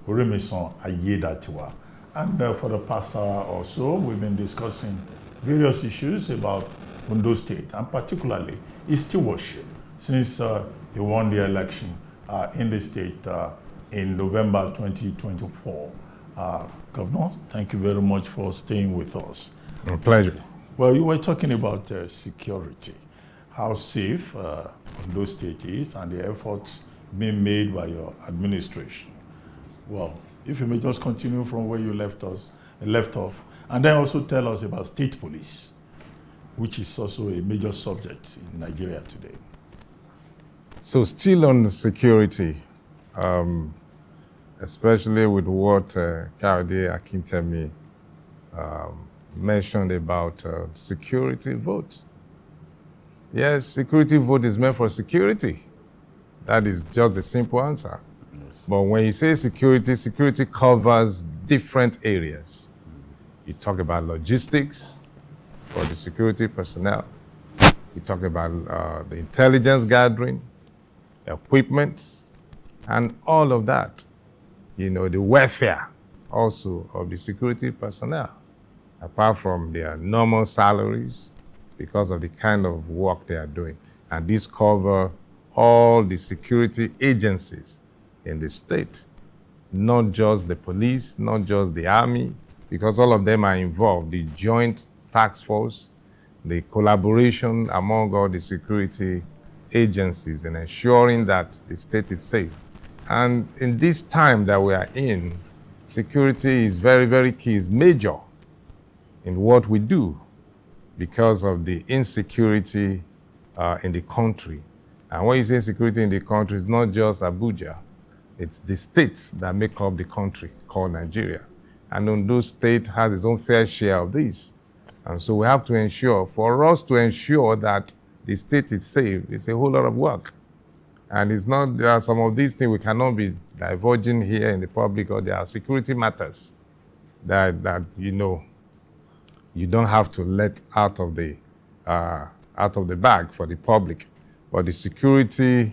Orimisan Aiyedatiwa. And for the past hour or so, we've been discussing various issues about Ondo State, and particularly its stewardship, since he won the election in the state in November 2024. Governor, thank you very much for staying with us. My pleasure. Well, you were talking about security, how safe Ondo State is, and the efforts being made by your administration. Well, if you may just continue from where you left off, and then also tell us about state police, which is also a major subject in Nigeria today. So still on security, especially with what Kayode Akintemi mentioned about security votes. Yes, security vote is meant for security. That is just the simple answer. Yes. But when you say security, security covers different areas. You talk about logistics for the security personnel. You talk about the intelligence gathering, equipment, and all of that. You know, the welfare also of the security personnel, apart from their normal salaries, because of the kind of work they are doing. And this covers all the security agencies in the state, not just the police, not just the army, because all of them are involved. The joint task force, the collaboration among all the security agencies in ensuring that the state is safe. And in this time that we are in, security is very, very key, is major in what we do because of the insecurity in the country. And when you say security in the country, it's not just Abuja. It's the states that make up the country called Nigeria. And Ondo State has its own fair share of this. And so we have to ensure, for us to ensure that the state is safe, it's a whole lot of work. And it's not, there are some of these things we cannot be divulging here in the public, or there are security matters that you know, you don't have to let out of the bag for the public. But the security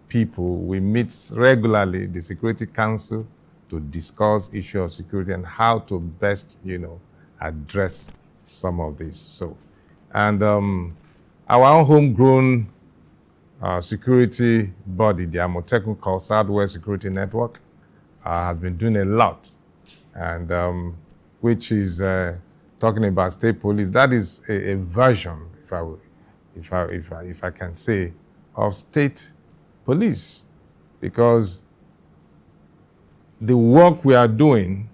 people, we meet regularly, the Security Council, to discuss issue of security and how to best, you know, address some of this. So, and our own homegrown security body, the Amotekun called Southwest Security Network, has been doing a lot, and which is talking about state police. That is a version, if I can say, of state police, because the work we are doing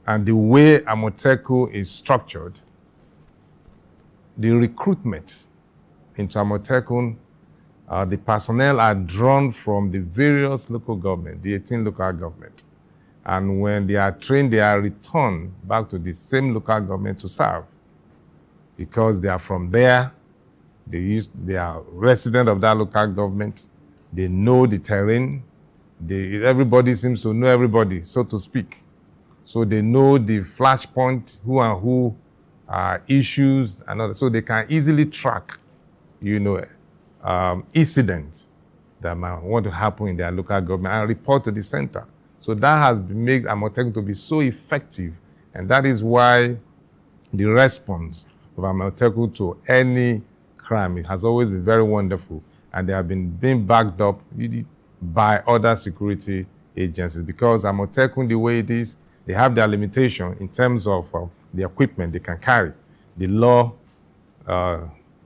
and the way Amotekun is structured, the recruitment into Amotekun, the personnel are drawn from the various local government, the 18 local government. And when they are trained, they are returned back to the same local government to serve, because they are from there, they are resident of that local government, they know the terrain, everybody seems to know everybody, so to speak. So they know the flashpoint, who and who issues, and all that. So they can easily track, you know, incidents that might want to happen in their local government and report to the center. So that has made Amotekun to be so effective, and that is why the response of Amotekun to any crime, it has always been very wonderful, and they have been being backed up by other security agencies, because Amotekun, the way it is, they have their limitation in terms of the equipment they can carry. The law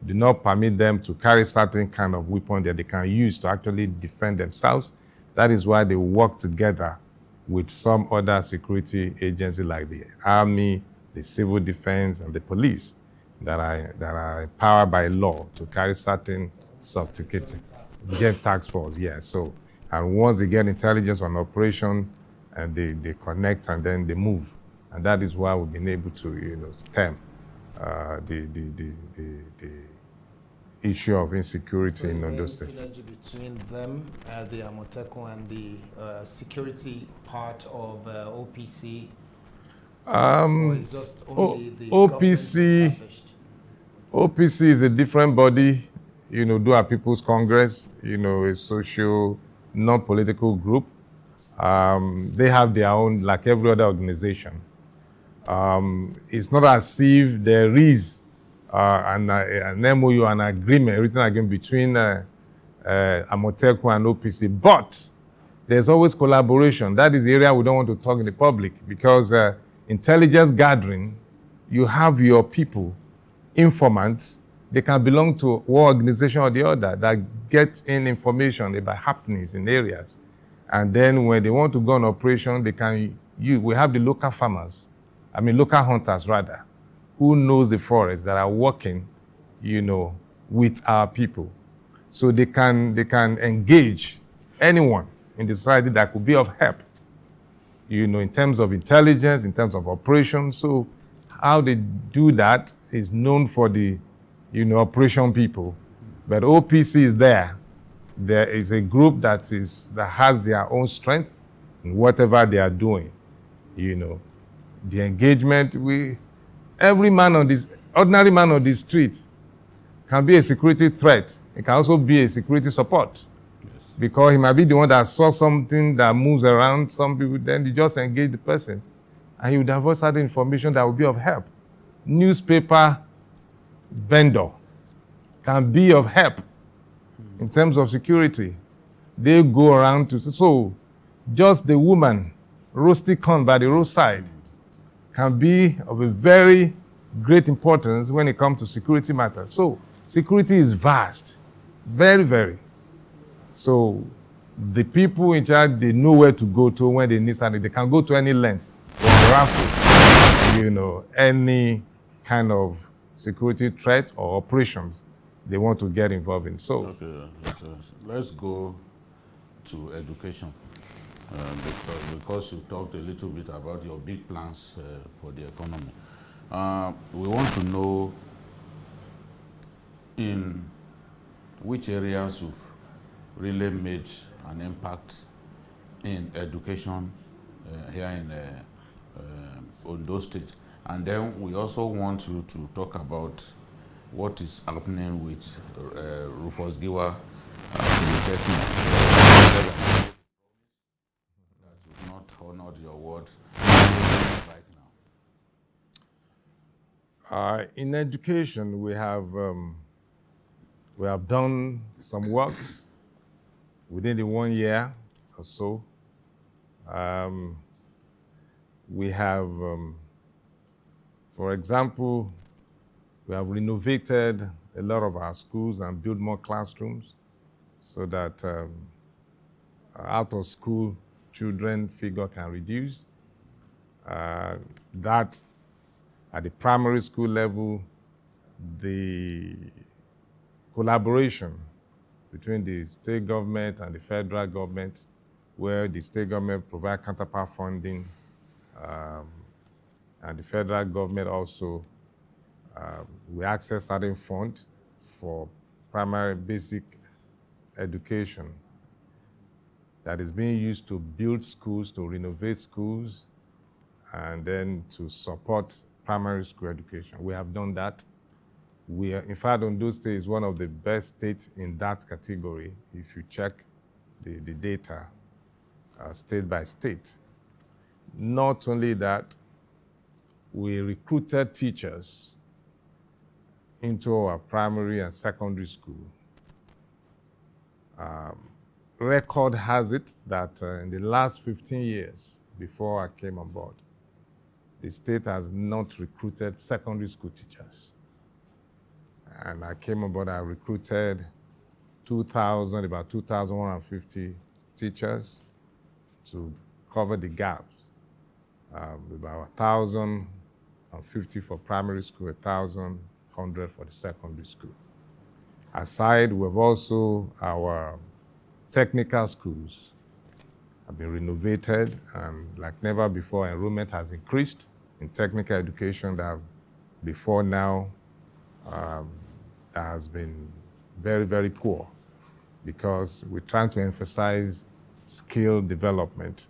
do not permit them to carry certain kind of weapon that they can use to actually defend themselves. That is why they work together with some other security agencies like the Army, the Civil Defense, and the police that are empowered by law to carry certain sophisticated task force. Yeah. So, and once they get intelligence on operation, and they connect and then they move, and that is why we've been able to, you know, stem the issue of insecurity in Ondo State. Synergy between them, the Amotekun, and the security part of OPC. Or is just only the OPC, government-established? OPC is a different body, do a People's Congress, a social, non-political group. They have their own, like every other organization. It's not as if there is an MOU, an agreement, written agreement between Amotekun and OPC, but there's always collaboration. That is the area we don't want to talk in the public, because intelligence gathering, you have your people, informants, they can belong to one organization or the other that get in information about happenings in areas. And then when they want to go on operation, we have the local farmers, local hunters rather, who knows the forest that are working, with our people. So they can engage anyone in the society that could be of help, in terms of intelligence, in terms of operations. So how they do that is known for the, operation people. But OPC is there. There is a group that has their own strength in whatever they are doing. The engagement, every man on this, ordinary man on the street can be a security threat. It can also be a security support. Because he might be the one that saw something that moves around some people, then you just engage the person. And he would have certain information that would be of help. Newspaper vendor can be of help in terms of security. They go around so just the woman roasting corn by the roadside can be of a very great importance when it comes to security matters. So security is vast, very, very. So the people in charge, they know where to go to when they need something. They can go to any length, raffle, any kind of security threat or operations they want to get involved in. So, okay, let's go to education, because you talked a little bit about your big plans for the economy. We want to know in which areas you've really made an impact in education here in Ondo State. And then we also want you to talk about what is happening with Rufus Giwa that you've not honored your word right now. In education, we have done some work within the 1 year or so. We have, for example, we have renovated a lot of our schools and built more classrooms so that out-of-school children figure can reduce. That at the primary school level, the collaboration between the state government and the federal government, where the state government provide counterpart funding, and the federal government also we access certain fund for primary basic education that is being used to build schools, to renovate schools, and then to support primary school education. We have done that. We are, in fact, Ondo State is one of the best states in that category if you check the data state by state. Not only that, we recruited teachers into our primary and secondary school. Record has it that in the last 15 years before I came on board, the state has not recruited secondary school teachers. And I came on board, I recruited about 2,150 teachers to cover the gaps. About 1,050 for primary school, 1,100 for the secondary school. Aside, we've also, our technical schools have been renovated, and like never before, enrollment has increased in technical education that before now that has been very, very poor, because we're trying to emphasize skill development,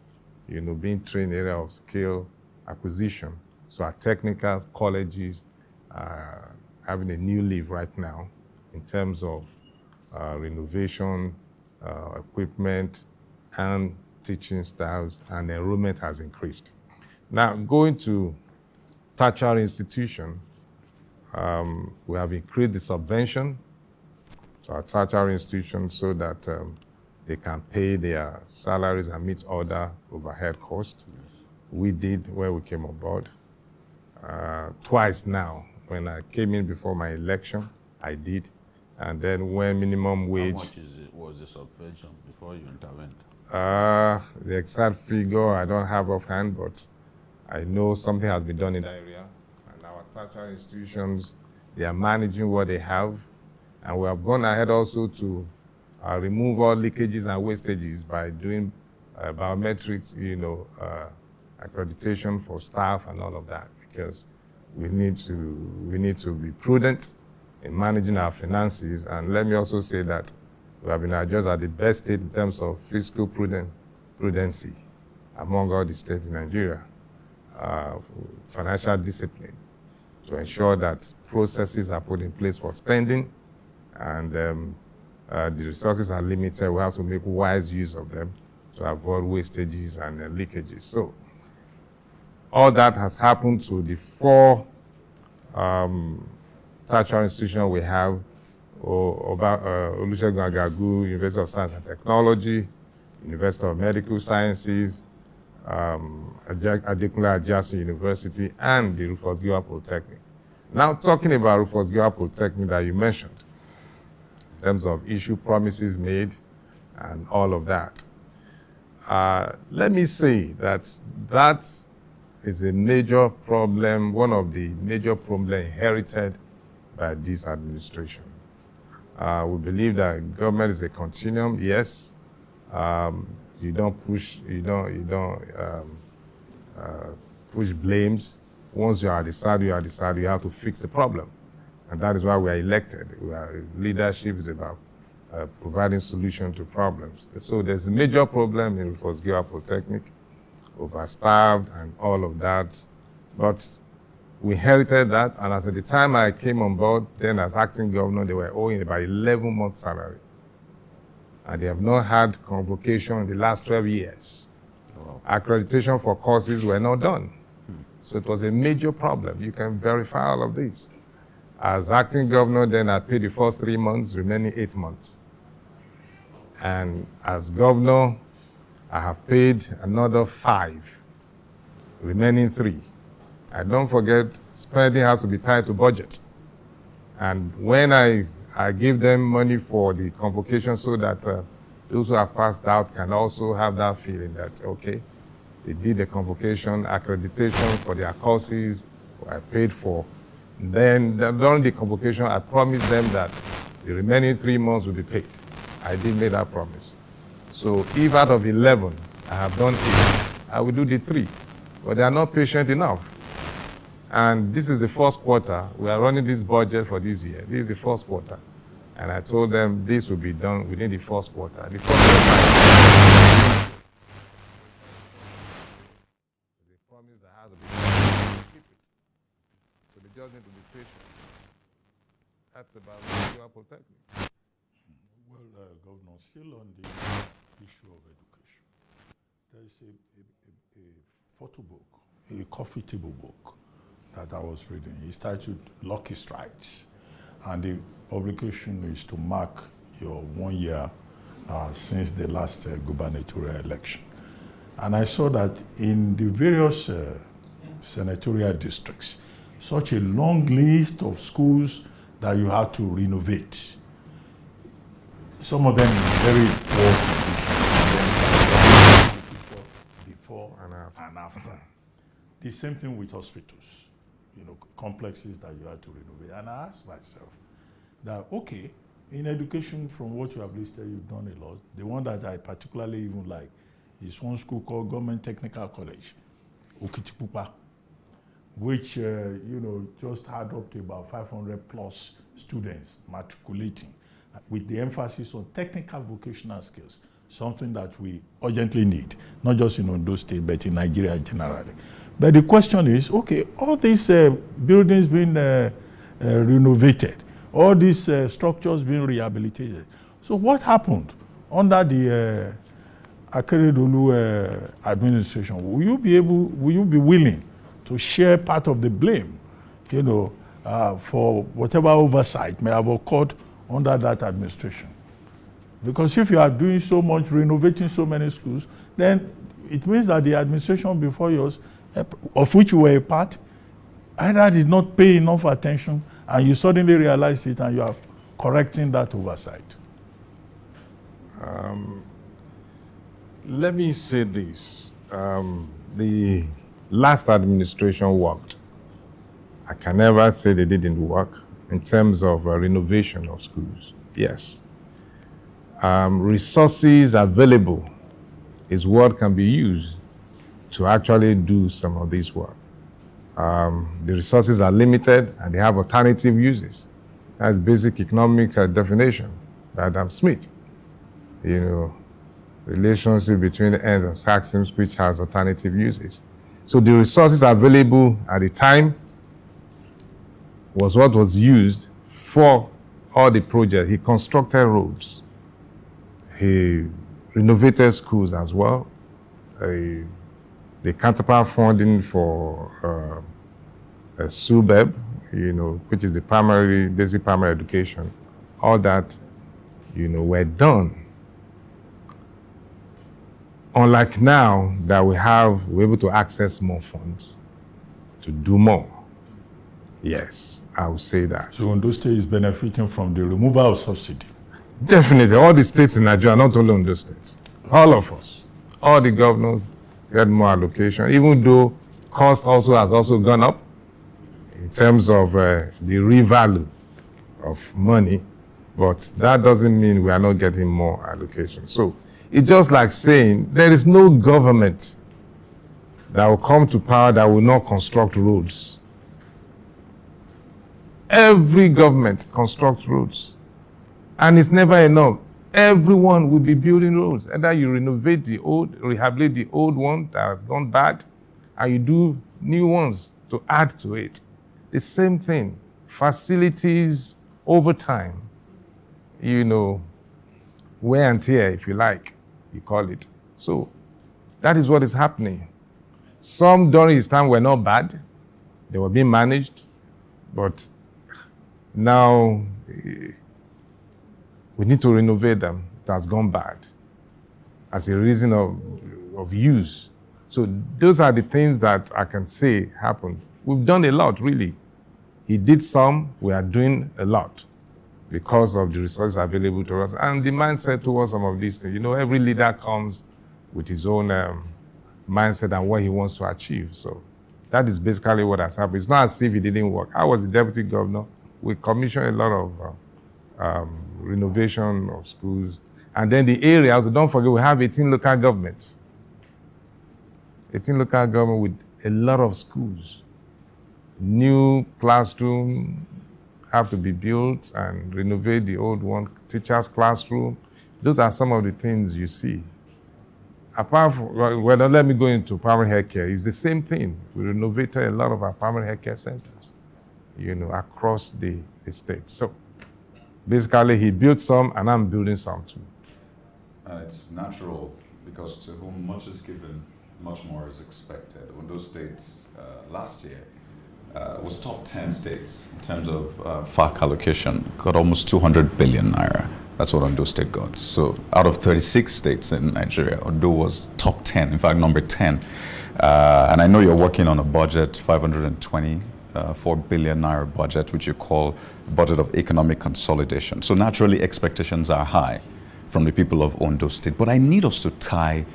being trained in the area of skill acquisition So our technical colleges are having a new leaf right now in terms of renovation, equipment, and teaching styles, and enrollment has increased. Now, going to tertiary institution, we have increased the subvention to our tertiary institutions so that they can pay their salaries and meet other overhead costs. Yes. We did when we came on board. Twice now. When I came in before my election, I did. And then when minimum wage... How much was the subvention before you intervened? The exact figure I don't have offhand, but I know something has been done in that area. And our tertiary institutions, they are managing what they have. And we have gone ahead also to remove all leakages and wastages by doing biometrics, accreditation for staff and all of that, because we need to be prudent in managing our finances. And let me also say that we have been adjudged at the best state in terms of fiscal prudency among all the states in Nigeria, financial discipline, to ensure that processes are put in place for spending, and the resources are limited. We have to make wise use of them to avoid wastages and leakages. So all that has happened to the 4 tertiary institutions we have: Olusegun Agagu, University of Science and Technology, University of Medical Sciences, Adekunle Ajasin University, and the Rufus Giwa Polytechnic. Now, talking about Rufus Giwa Polytechnic that you mentioned, in terms of issue promises made and all of that, let me say that is a major problem, one of the major problems inherited by this administration. We believe that government is a continuum. Yes, you don't push blames. Once you are decided, you have to fix the problem. And that is why we are elected. Leadership is about providing solutions to problems. So there's a major problem in Rufus Giwa Polytechnic, overstaffed and all of that. But we inherited that, and as at the time I came on board, then as acting governor, they were owing about 11 months' salary. And they have not had convocation in the last 12 years. Oh. Accreditation for courses were not done. So it was a major problem. You can verify all of this. As acting governor, then I paid the first 3 months, remaining 8 months. And as governor, I have paid another 5, remaining 3. And don't forget, spending has to be tied to budget. And when I give them money for the convocation so that those who have passed out can also have that feeling that, okay, they did the convocation, accreditation for their courses, I paid for. Then during the convocation, I promised them that the remaining 3 months will be paid. I did make that promise. So if out of 11, I have done 8, I will do the 3. But they are not patient enough. And this is the first quarter. We are running this budget for this year. This is the first quarter. And I told them this will be done within the first quarter. The first quarter is a promise that has to be done. Keep it. So they just need to be patient. That's about Giwa Polytechnic. Well, Governor, still on the issue of education, there is a photo book, a coffee table book that I was reading. It's titled Lucky Strikes, and the publication is to mark your 1 year since the last gubernatorial election. And I saw that in the various senatorial districts, such a long list of schools that you had to renovate. Some of them in very poor condition, before and after. The same thing with hospitals, complexes that you had to renovate. And I asked myself that, okay, in education, from what you have listed, you've done a lot. The one that I particularly even like is one school called Government Technical College, Okitipupa, which, just had up to about 500 plus students matriculating, with the emphasis on technical vocational skills, something that we urgently need, not just in Ondo State, but in Nigeria generally. But the question is, okay, all these buildings being renovated, all these structures being rehabilitated. So what happened under the Akeredolu administration? Will you be willing to share part of the blame, for whatever oversight may have occurred under that administration? Because if you are doing so much, renovating so many schools, then it means that the administration before yours, of which you were a part, either did not pay enough attention and you suddenly realized it and you are correcting that oversight. Let me say this. The last administration worked. I can never say they didn't work in terms of renovation of schools. Yes. Resources available is what can be used to actually do some of this work. The resources are limited and they have alternative uses. That's basic economic definition by Adam Smith. Relationship between the ends and axioms which has alternative uses. So the resources available at the time was what was used for all the projects. He constructed roads. He renovated schools as well. The counterpart funding for SUBEB, which is the basic primary education, all that, were done. Unlike now that we're able to access more funds to do more. Yes, I would say that. So Ondo State is benefiting from the removal of subsidy? Definitely. All the states in Nigeria, not only Ondo State, all of us, all the governors get more allocation, even though cost also has gone up in terms of the revalue of money, but that doesn't mean we are not getting more allocation. So it's just like saying there is no government that will come to power that will not construct roads. Every government constructs roads, and it's never enough. Everyone will be building roads. Either you renovate the old, rehabilitate the old one that has gone bad, and you do new ones to add to it. The same thing, facilities over time, wear and tear, if you like, you call it. So that is what is happening. Some during his time were not bad. They were being managed, but now we need to renovate them. It has gone bad as a reason of use. So those are the things that I can say happened. We've done a lot, really. He did some, we are doing a lot because of the resources available to us and the mindset towards some of these things. Every leader comes with his own mindset and what he wants to achieve. So that is basically what has happened. It's not as if it didn't work. I was the deputy governor. We commissioned a lot of renovation of schools. And then the area, so don't forget, we have 18 local governments. 18 local governments with a lot of schools. New classroom have to be built and renovate the old one, teachers' classroom. Those are some of the things you see. Apart from, well, let me go into primary health care. It's the same thing. We renovated a lot of our primary health care centers, across the state. So basically, he built some, and I'm building some too. It's natural because to whom much is given, much more is expected. Ondo State last year was top 10 states in terms of FAC allocation, got almost 200 billion naira. That's what Ondo State got. So out of 36 states in Nigeria, Ondo was top 10, in fact, number 10. And I know you're working on a budget, 524 billion naira budget, which you call budget of economic consolidation. So naturally, expectations are high from the people of Ondo State. But I need us to tie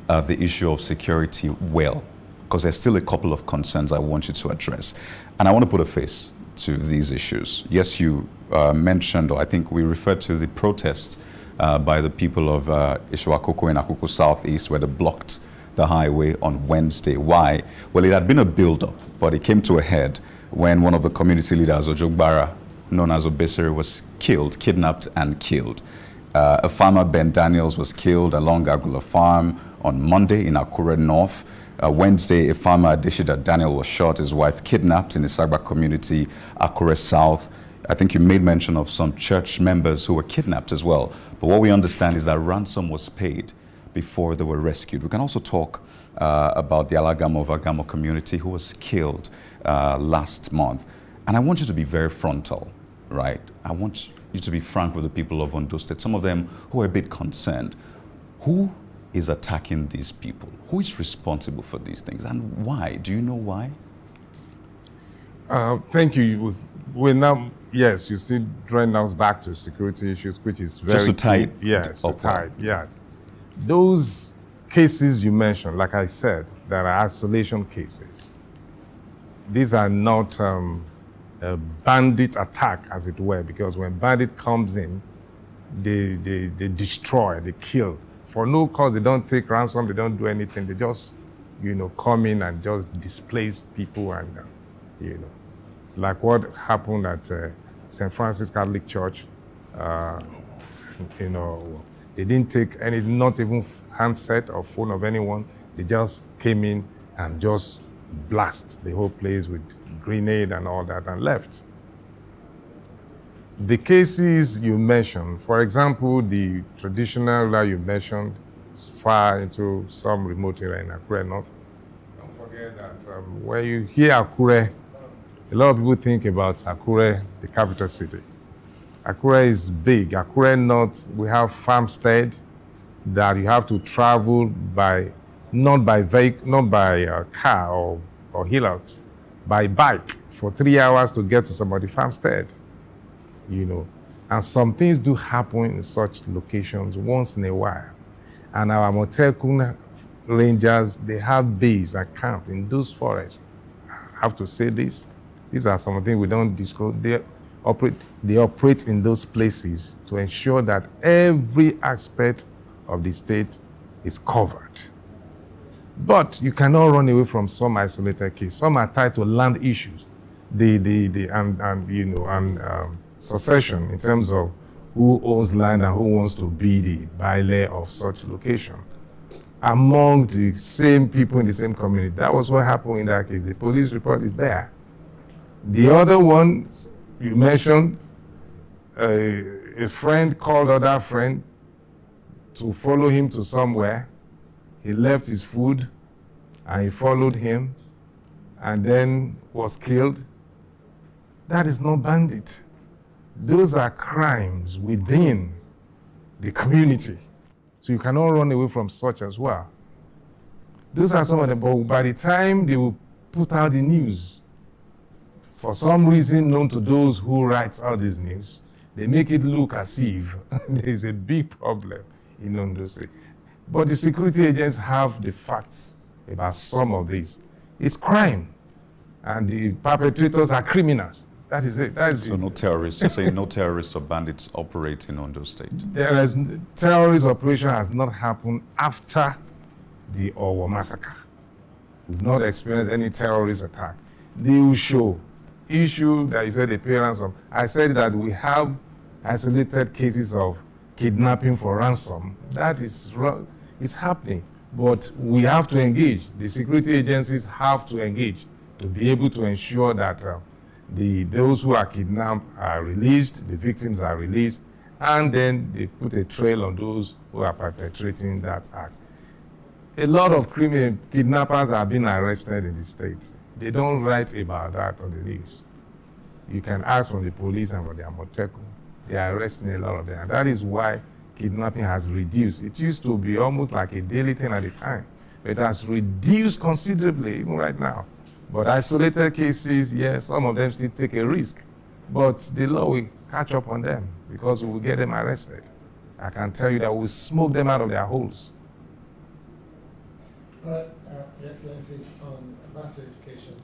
the issue of security well, because there's still a couple of concerns I want you to address. And I want to put a face to these issues. Yes, you mentioned, or I think we referred to the protest by the people of Ishuakoko in Akoko Southeast, where they blocked the highway on Wednesday. Why? Well, it had been a build-up, but it came to a head when one of the community leaders, Ojogbara, known as Obesere, was kidnapped and killed. A farmer, Ben Daniels, was killed along Agula Farm on Monday in Akure North. Wednesday, a farmer, Adeshida Daniel, was shot, his wife kidnapped in the Sagba community, Akure South. I think you made mention of some church members who were kidnapped as well. But what we understand is that ransom was paid before they were rescued. We can also talk about the Alagamo community who was killed last month. And I want you to be very frontal, right? I want you to be frank with the people of Ondo State, some of them who are a bit concerned. Who is attacking these people? Who is responsible for these things, and why? Do you know why? Thank you. We're now, yes, you still drawing us back to security issues, which is very just to tie it yes, to tie it, yes. Those cases you mentioned, like I said, there are isolation cases. These are not a bandit attack, as it were, because when bandit comes in, they destroy, they kill. For no cause, they don't take ransom, they don't do anything. They just, come in and just displace people and, like what happened at St. Francis Catholic Church. They didn't take any, not even handset or phone of anyone. They just came in and just blast the whole place with grenade and all that and left. The cases you mentioned, for example, the traditional that you mentioned, far into some remote area in Akure North. Don't forget that when you hear Akure, a lot of people think about Akure, the capital city. Akure is big. Akure North, we have farmstead that you have to travel by, not by car or hill out, by bike for 3 hours to get to somebody's farmstead. And some things do happen in such locations once in a while. And our Motekun Rangers, they have base and camp in those forests. I have to say this. These are some things we don't disclose. They operate in those places to ensure that every aspect of the state is covered. But you cannot run away from some isolated case. Some are tied to land issues, succession in terms of who owns land and who wants to be the baile of such location among the same people in the same community. That was what happened in that case. The police report is there. The other ones you mentioned, a friend called other friend to follow him to somewhere. He left his food and he followed him and then was killed. That is not bandit. Those are crimes within the community. So you cannot run away from such as well. Those are some of them, but by the time they will put out the news, for some reason known to those who write all this news, they make it look as if there is a big problem in Ondo State. But the security agents have the facts about some of this. It's crime, and the perpetrators are criminals. That is it. That is so no terrorists. You say no terrorists or bandits operate in Ondo State. Terrorist operation has not happened after the Owo massacre. We've not experienced any terrorist attack. They will show issue that you said the parents of. I said that we have isolated cases of kidnapping for ransom. That is wrong. It's happening, but we have to engage. The security agencies have to engage to be able to ensure that those who are kidnapped are released, the victims are released, and then they put a trail on those who are perpetrating that act. A lot of kidnappers are being arrested in the state. They don't write about that on the news. You can ask from the police and from the Amoteco. They are arresting a lot of them. And that is why kidnapping has reduced. It used to be almost like a daily thing at the time. But it has reduced considerably, even right now. But isolated cases, yes, some of them still take a risk. But the law will catch up on them because we will get them arrested. I can tell you that we'll smoke them out of their holes. All right, Your Excellency, back to education.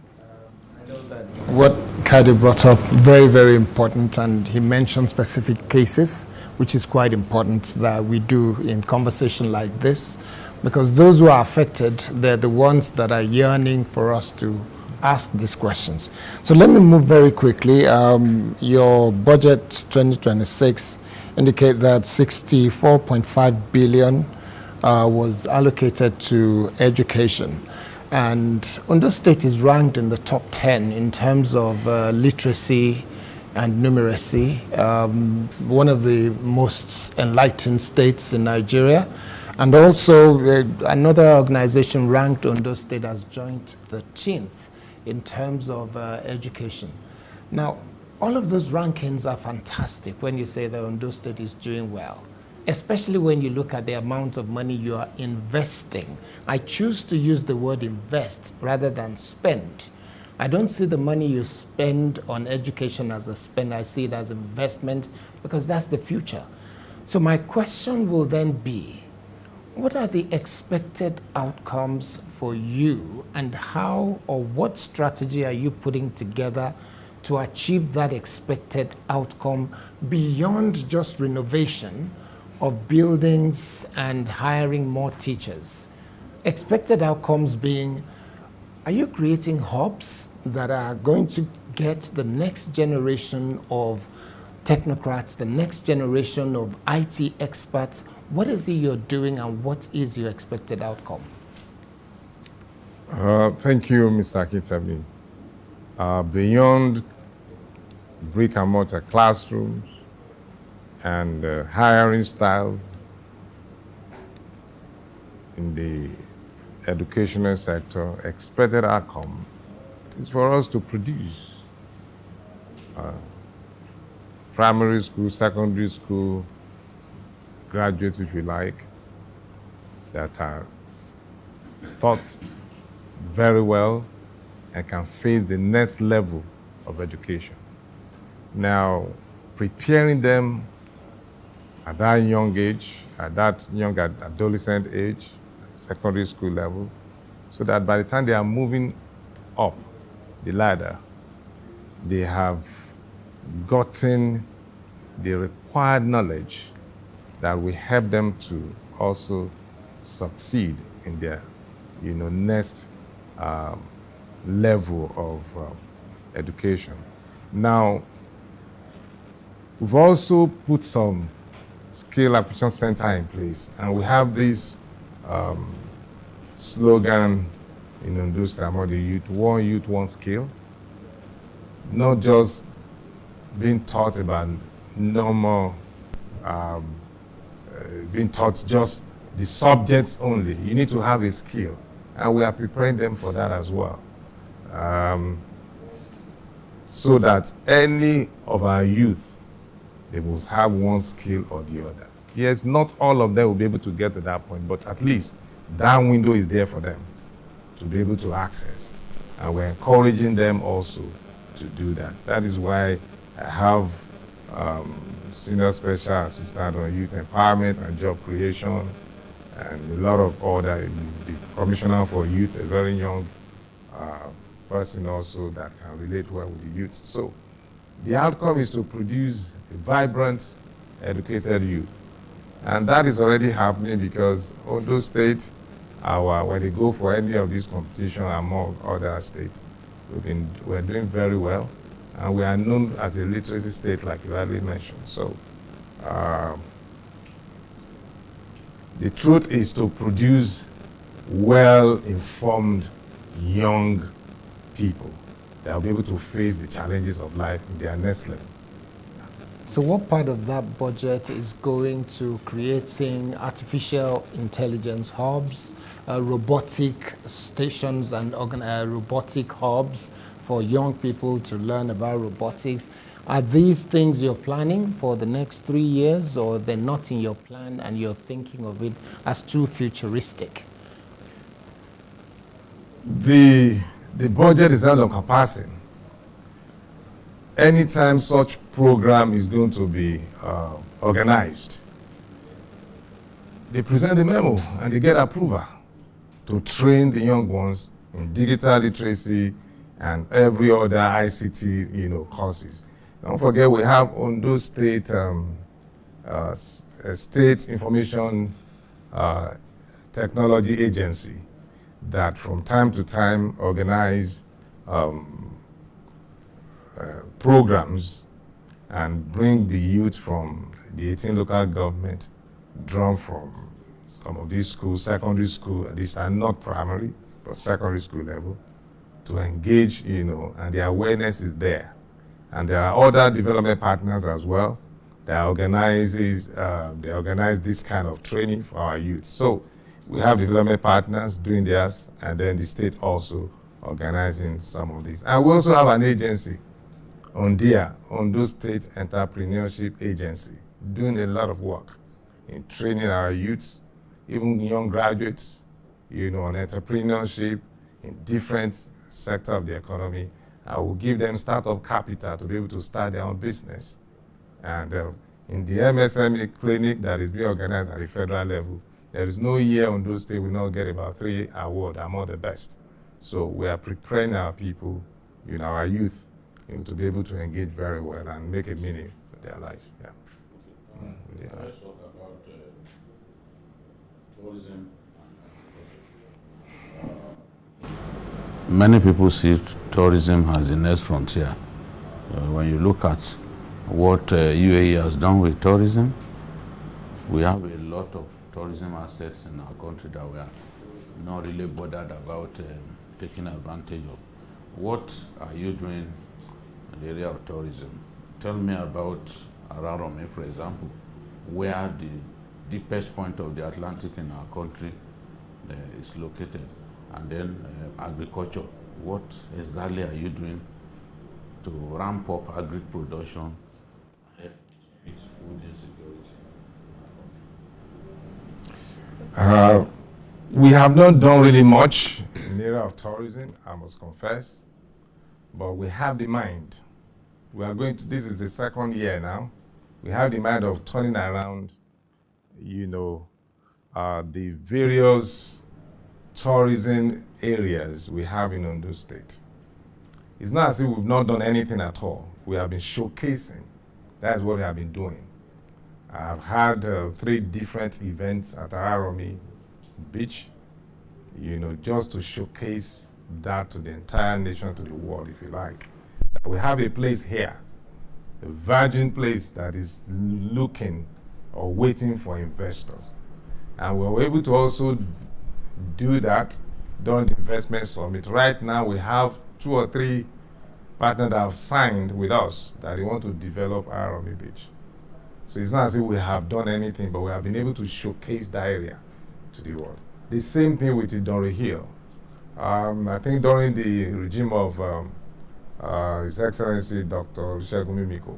I know that what Kadi brought up, very, very important, and he mentioned specific cases, which is quite important that we do in conversation like this, because those who are affected, they're the ones that are yearning for us to ask these questions. So let me move very quickly. Your budget 2026 indicate that 64.5 billion was allocated to education. And Ondo State is ranked in the top 10 in terms of literacy and numeracy, one of the most enlightened states in Nigeria. And also another organization ranked Ondo State as joint 13th in terms of education. Now, all of those rankings are fantastic when you say that Ondo State is doing well, especially when you look at the amount of money you are investing. I choose to use the word invest rather than spend. I don't see the money you spend on education as a spend. I see it as investment because that's the future. So my question will then be, what are the expected outcomes for you, and how or what strategy are you putting together to achieve that expected outcome beyond just renovation of buildings and hiring more teachers? Expected outcomes being, are you creating hubs that are going to get the next generation of technocrats, the next generation of IT experts? What is it you're doing, and what is your expected outcome? Thank you, Mr. Akitabi. Beyond brick and mortar classrooms and hiring style in the educational sector, expected outcome is for us to produce primary school, secondary school graduates, if you like, that are taught very well and can face the next level of education. Now, preparing them at that young age, at that young adolescent age, secondary school level, so that by the time they are moving up the ladder, they have gotten the required knowledge that will help them to also succeed in their, next level of education. Now, we've also put some skill acquisition center in place, and we have this slogan in Ondo State among the youth, one skill. Not just being taught about normal, being taught just the subjects only. You need to have a skill, and we are preparing them for that as well. So that any of our youth, they must have one skill or the other. Yes, not all of them will be able to get to that point, but at least that window is there for them to be able to access. And we're encouraging them also to do that. That is why I have Senior Special Assistant on Youth Empowerment and Job Creation, and a lot of other, the Commissioner for Youth, a very young person also that can relate well with the youth. So the outcome is to produce a vibrant, educated youth. And that is already happening because Ondo State, when they go for any of these competitions among other states, we're doing very well. And we are known as a literacy state, like you already mentioned. So the truth is to produce well-informed young people that will be able to face the challenges of life in their next level. So what part of that budget is going to creating artificial intelligence hubs, robotic stations and robotic hubs for young people to learn about robotics? Are these things you're planning for the next 3 years, or they're not in your plan and you're thinking of it as too futuristic? The budget is not encompassing. Anytime such program is going to be organized, they present the memo and they get approval to train the young ones in digital literacy and every other ICT, courses. Don't forget, we have Ondo State State Information Technology Agency that from time to time organize programs and bring the youth from the 18 local government, drawn from some of these schools, secondary school. These are not primary, or secondary school level to engage, and the awareness is there. And there are other development partners as well that organize this kind of training for our youth. So we have development partners doing theirs, and then the state also organizing some of this. And we also have an agency, Ondo State Entrepreneurship Agency, doing a lot of work in training our youths, even young graduates, on entrepreneurship in different sectors of the economy. I will give them startup capital to be able to start their own business. And in the MSME clinic that is being organized at the federal level, there is no year Ondo State will not get about 3 awards among the best. So we are preparing our people, our youth, to be able to engage very well and make a meaning of their life. Yeah. Let's talk about tourism. Many people see tourism as the next frontier. When you look at what UAE has done with tourism, we have a lot of tourism assets in our country that we are not really bothered about taking advantage of. What are you doing in the area of tourism? Tell me about Araromi, for example, where the deepest point of the Atlantic in our country is located. And then agriculture. What exactly are you doing to ramp up agri production and fix food insecurity in our country? We have not done really much in the area of tourism, I must confess, but we have the mind. We are going to, this is the second year now, we have the mind of turning around, the various tourism areas we have in Ondo State. It's not as if we've not done anything at all. We have been showcasing. That's what we have been doing. I've had 3 different events at Araromi Beach, just to showcase that to the entire nation, to the world, if you like. We have a place here, a virgin place that is looking or waiting for investors. And we were able to also do that during the investment summit. Right now we have 2 or 3 partners that have signed with us that they want to develop Araromi Beach. So it's not as if we have done anything, but we have been able to showcase that area to the world. The same thing with Idori Hill. I think during the regime of His Excellency Dr. Olusegun Mimiko,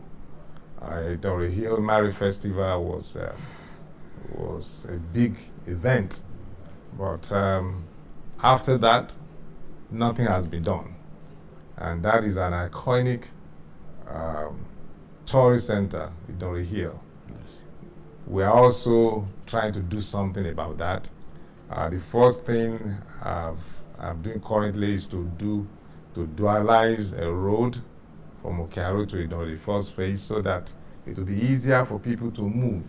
Idori Hill Marriage Festival was a big event. But after that, nothing has been done. And that is an iconic tourist center, Idori Hill. Yes. We are also trying to do something about that. The first thing I'm doing currently is to dualize a road from Okearo to Idori, the first phase, so that it will be easier for people to move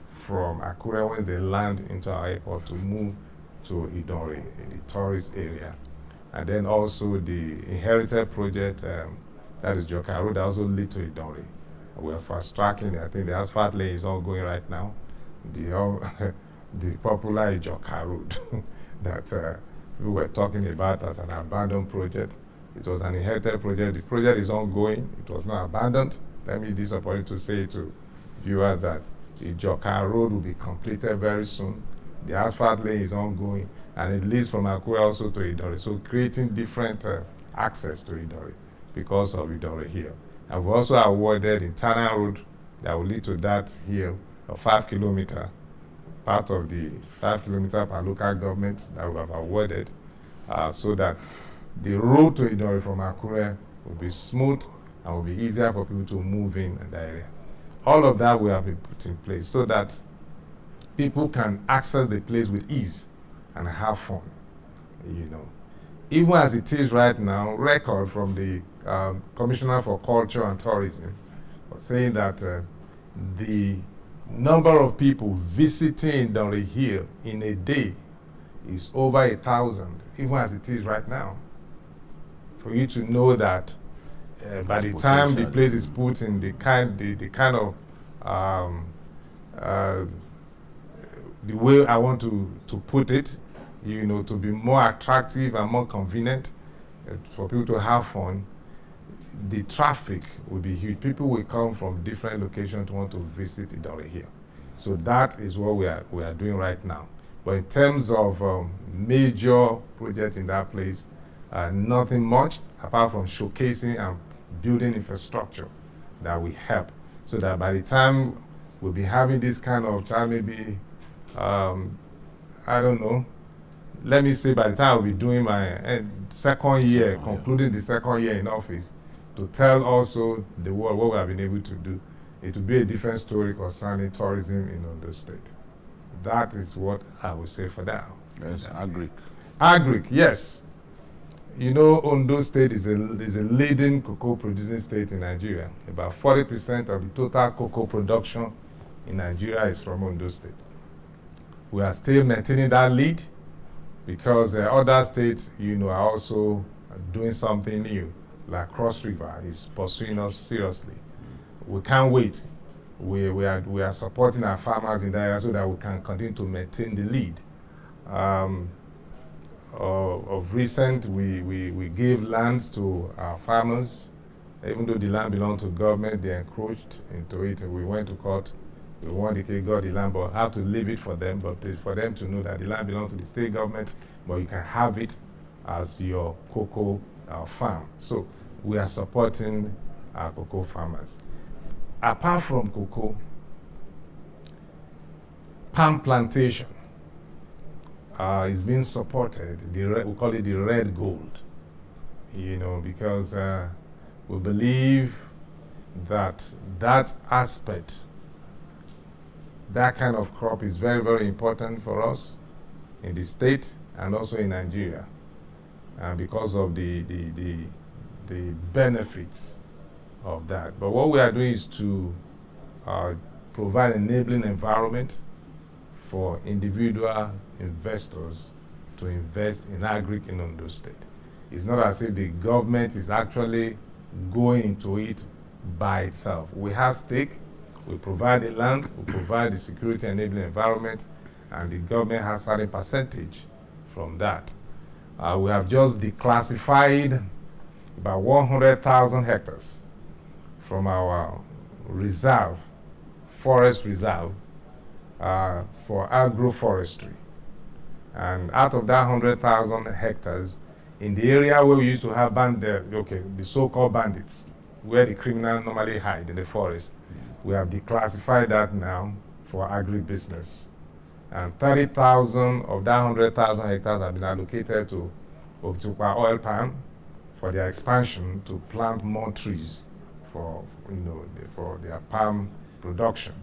from Akure once they land into our airport to move to Idori, the tourist area. And then also the inherited project, that is Joka Road, that also lead to Idori. We are fast tracking. I think the asphalt lane is all going right now. The popular Joka Road that we were talking about as an abandoned project. It was an inherited project. The project is ongoing. It was not abandoned. Let me disappoint to say to viewers that the Joka Road will be completed very soon. The asphalt lane is ongoing, and it leads from Akure also to Idori. So creating different access to Idori because of Idori Hill. And we also awarded internal road that will lead to that hill, a 5 kilometer, part of the 5 kilometer per local government that we have awarded, so that the road to Idori from Akure will be smooth and will be easier for people to move in that area. All of that we have been put in place so that people can access the place with ease and have fun, Even as it is right now, record from the Commissioner for Culture and Tourism was saying that the number of people visiting Idori Hill in a day is over 1,000, even as it is right now. For you to know that by the time the place is put in the kind of the way I want to put it, to be more attractive and more convenient for people to have fun, the traffic will be huge. People will come from different locations to want to visit Idore here. So that is what we are doing right now. But in terms of major projects in that place, nothing much apart from showcasing and building infrastructure that will help, so that by the time we'll be having this kind of time, maybe, I don't know, let me say by the time I'll be doing my second year, concluding the second year in office, to tell also the world what we have been able to do, it will be a different story concerning tourism in Ondo State. That is what I would say for now. Yes, agric. Agric, yes. Ondo State is a leading cocoa producing state in Nigeria. About 40% of the total cocoa production in Nigeria is from Ondo State. We are still maintaining that lead because other states, are also doing something new, like Cross River is pursuing us seriously. We can't wait. We are supporting our farmers in that area so that we can continue to maintain the lead. Of recent, we gave lands to our farmers. Even though the land belonged to government, they encroached into it. We went to court. We won the case, got the land, but have to leave it for them. But for them to know that the land belongs to the state government, but you can have it as your cocoa farm. So we are supporting our cocoa farmers. Apart from cocoa, palm plantation is being supported. We call it the red gold, because we believe that aspect, that kind of crop is very, very important for us in the state and also in Nigeria, because of the benefits of that. But what we are doing is to provide an enabling environment for individual investors to invest in agric in Ondo State. It's not as if the government is actually going into it by itself. We have stake, we provide the land, we provide the security enabling environment, and the government has a certain percentage from that. We have just declassified about 100,000 hectares from our reserve, forest reserve, for agroforestry. And out of that 100,000 hectares, in the area where we used to have the so-called bandits, where the criminals normally hide in the forest, we have declassified that now for agribusiness. And 30,000 of that 100,000 hectares have been allocated to Okitupa oil palm for their expansion to plant more trees for their palm production.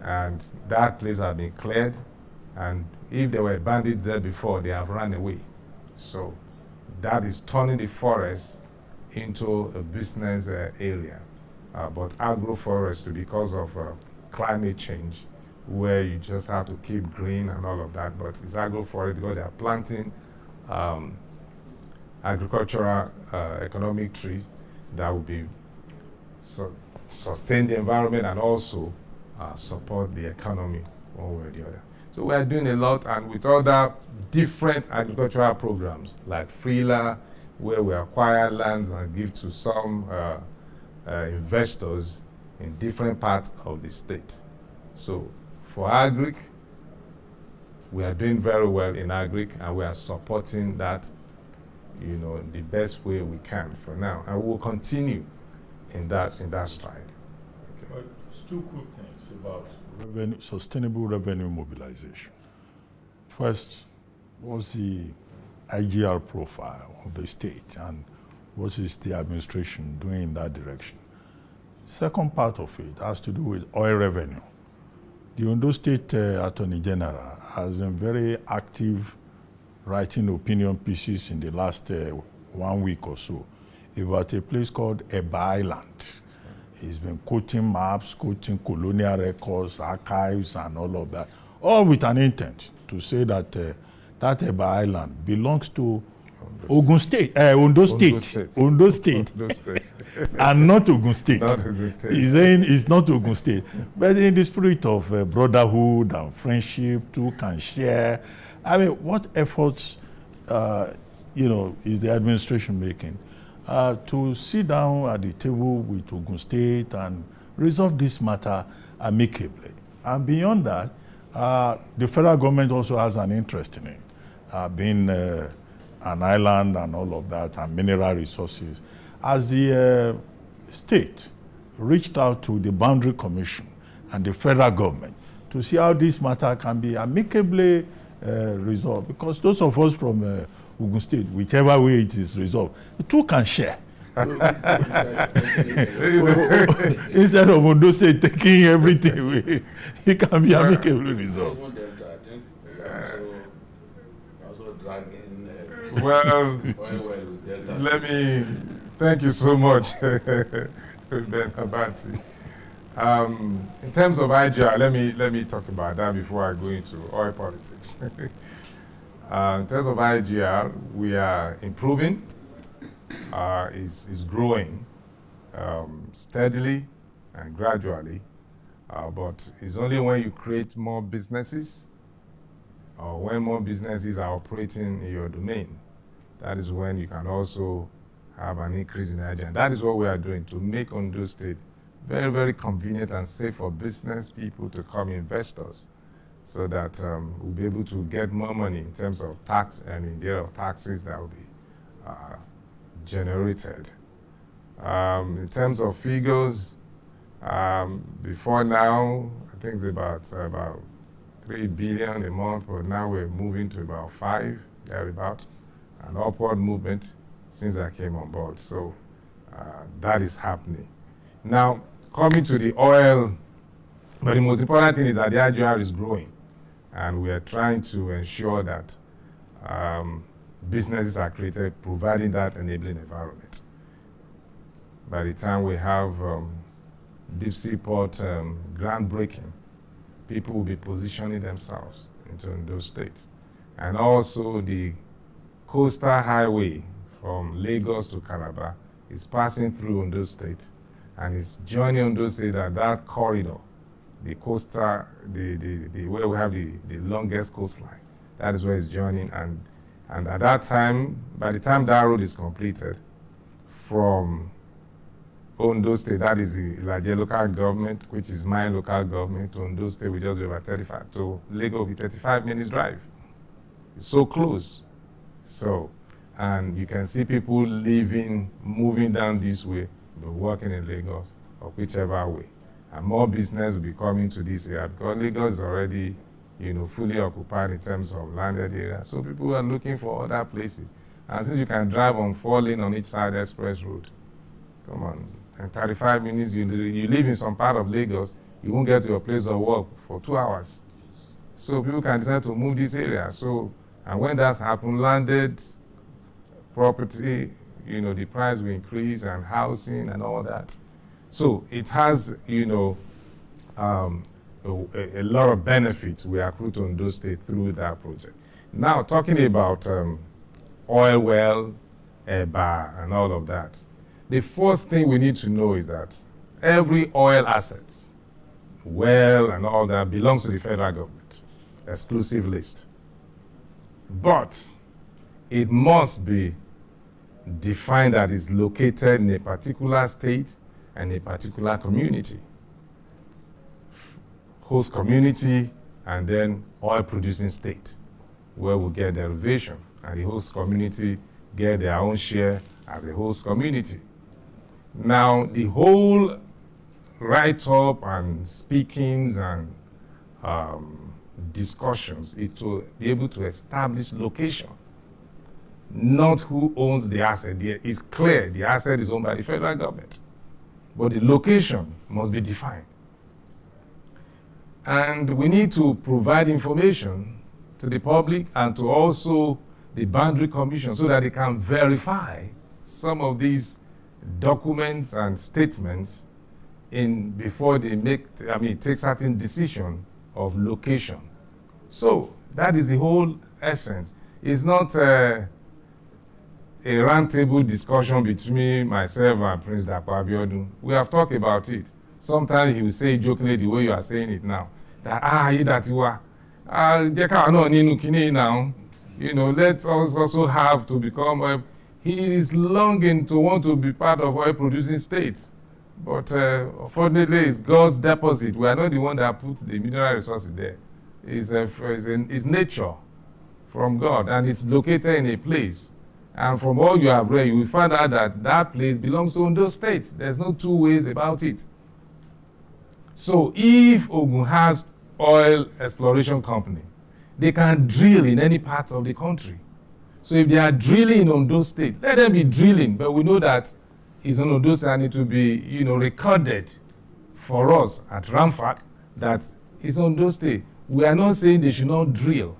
And that place has been cleared, and if there were bandits there before, they have run away. So that is turning the forest into a business area. But agroforestry, because of climate change, where you just have to keep green and all of that, but it's agroforestry because they are planting agricultural economic trees that will be sustain the environment and also support the economy one way or the other. So we are doing a lot, and with other different agricultural programs like Freela, where we acquire lands and give to some investors in different parts of the state. So for agric, we are doing very well in agric, and we are supporting that, the best way we can for now, and we will continue in that stride. Okay. Well, there's two quick things about sustainable revenue mobilization. First, what's the IGR profile of the state, and what is the administration doing in that direction? Second part of it has to do with oil revenue. The Ondo State Attorney General has been very active writing opinion pieces in the last 1 week or so about a place called Eba Island. He's been quoting maps, quoting colonial records, archives, and all of that, all with an intent to say that that Eba Island belongs to Ondo State, and not Ogun State. Not Ogun State. He's saying it's not Ogun State, but in the spirit of brotherhood and friendship, two can share I mean, what efforts, is the administration making to sit down at the table with Ogun State and resolve this matter amicably? And beyond that, the federal government also has an interest in it, being an island and all of that, and mineral resources. As the state reached out to the Boundary Commission and the federal government to see how this matter can be amicably resolved, because those of us from Ogun State, whichever way it is resolved, the two can share. Instead of Ondo State taking everything away, it can be amicably resolved. Well, let me thank you so much, Ben Abati. In terms of IGR, let me talk about that before I go into oil politics. In terms of IGR, we are improving. Is growing steadily and gradually, but it's only when you create more businesses or when more businesses are operating in your domain, that is when you can also have an increase in IGR. And that is what we are doing to make Ondo State very, very convenient and safe for business people to come investors, so that we'll be able to get more money in terms of tax and in the area of taxes that will be generated. In terms of figures, before now, I think it's about 3 billion a month, but now we're moving to about 5, thereabout, an upward movement since I came on board. So that is happening. Now, coming to the oil, but the most important thing is that the IGR is growing, and we are trying to ensure that businesses are created, providing that enabling environment. By the time we have deep sea port groundbreaking, people will be positioning themselves into those states. And also the coastal highway from Lagos to Calabar is passing through Ondo State, and it's joining Ondo State at that corridor, the coastal, the where we have the longest coastline. That is where it's joining, and at that time, by the time that road is completed, from Ondo State, that is the Ilaje local government, which is my local government, to Ondo State, we just be about 35. To Lagos will be 35 minutes drive. It's so close. So, and you can see people living, moving down this way, but working in Lagos, or whichever way. And more business will be coming to this area, because Lagos is already, fully occupied in terms of landed area. So people are looking for other places. And since you can drive on 4 lanes on each side express road, come on, in 35 minutes, you live in some part of Lagos, you won't get to your place of work for 2 hours. So people can decide to move this area. So, and when that's happened, landed property, the price will increase, and housing and all that. So it has, a lot of benefits we accrue to Ondo State through that project. Now, talking about oil well, EBA, and all of that, the first thing we need to know is that every oil assets, well and all that, belongs to the federal government, exclusive list. But it must be defined that it's located in a particular state and a particular community. Host community, and then oil producing state, where we get derivation, and the host community get their own share as a host community. Now, the whole write-up and speakings and discussions is to be able to establish location, not who owns the asset. It's clear the asset is owned by the federal government, but the location must be defined. And we need to provide information to the public and to also the Boundary Commission, so that they can verify some of these documents and statements before they take certain decision of location. So that is the whole essence. It's not a roundtable discussion between myself and Prince Dapo Abiodun. We have talked about it. Sometimes he will say jokingly the way you are saying it now, that Aiyedatiwa, now, let us also have to become, he is longing to want to be part of oil producing states. But unfortunately, it's God's deposit. We are not the one that put the mineral resources there. It's nature from God, and it's located in a place. And from all you have read, you will find out that that place belongs to Ondo State. There's no two ways about it. So if Ogun has oil exploration company, they can drill in any part of the country. So if they are drilling in Ondo State, let them be drilling. But we know that it's on Ondo State and it will be, recorded for us at Ramfak that it's Ondo State. We are not saying they should not drill.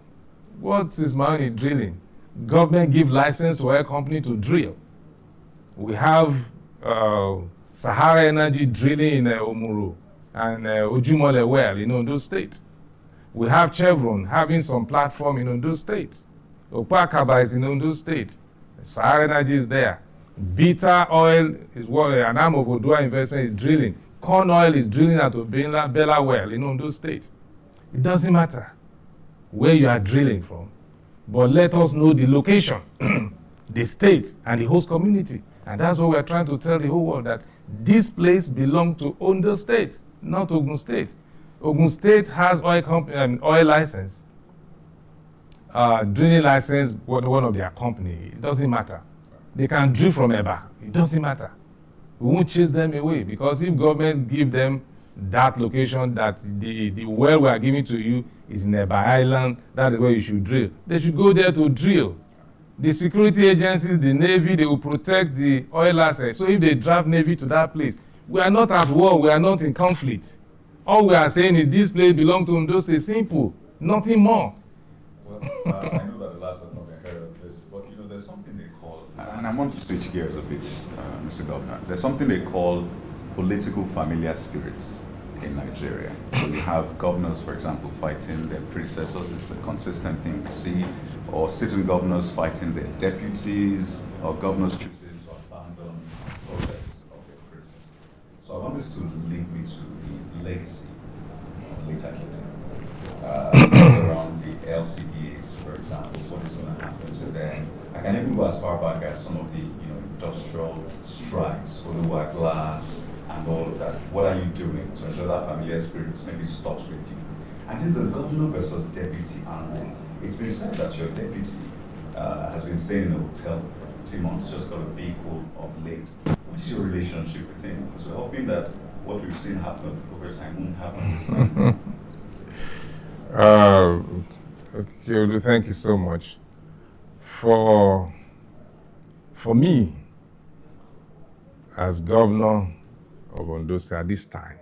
What is money drilling? Government give license to oil company to drill. We have Sahara Energy drilling in Omuru and Ojumole well in Ondo State. We have Chevron having some platform in Ondo State. Opakaba is in Ondo State. Sahara Energy is there. Beta oil is what an arm of Odua investment is drilling. Corn oil is drilling at Bella well in Ondo State. It doesn't matter where you are drilling from, but let us know the location, the state, and the host community. And that's what we are trying to tell the whole world, that this place belongs to Ondo State, not Ogun State. Ogun State has oil license, drilling license, one of their company. It doesn't matter. They can drill from Eba. It doesn't matter. We won't chase them away, because if government give them that location, that the well we are giving to you is in Eba Island, that is where you should drill. They should go there to drill. The security agencies, the Navy, they will protect the oil assets. So if they draft Navy to that place, we are not at war, we are not in conflict. All we are saying is this place belongs to Ondo State. Simple, nothing more. Well, I know that the last has not been heard of this, but there's something they call, and I want to switch gears a bit, Mr. Governor. There's something they call political familiar spirits in Nigeria. So you have governors, for example, fighting their predecessors. It's a consistent thing we see. Or sitting governors fighting their deputies, or governors choosing to abandon projects of their predecessors. So I want this to link me to the legacy of late Aiyedatiwa. Around the LCDAs, for example, what is going to happen to them. I can even go as far back as some of the industrial strikes, Oluwa Glass, and all of that. What are you doing to ensure that familiar spirit maybe stops with you? And then the governor versus deputy angle. It's been said that your deputy has been staying in a hotel for 2 months, just got a vehicle of late. What is your relationship with him? Because we're hoping that what we've seen happen over time won't happen this time. Okay, thank you so much. For me, as governor of Ondo State at this time,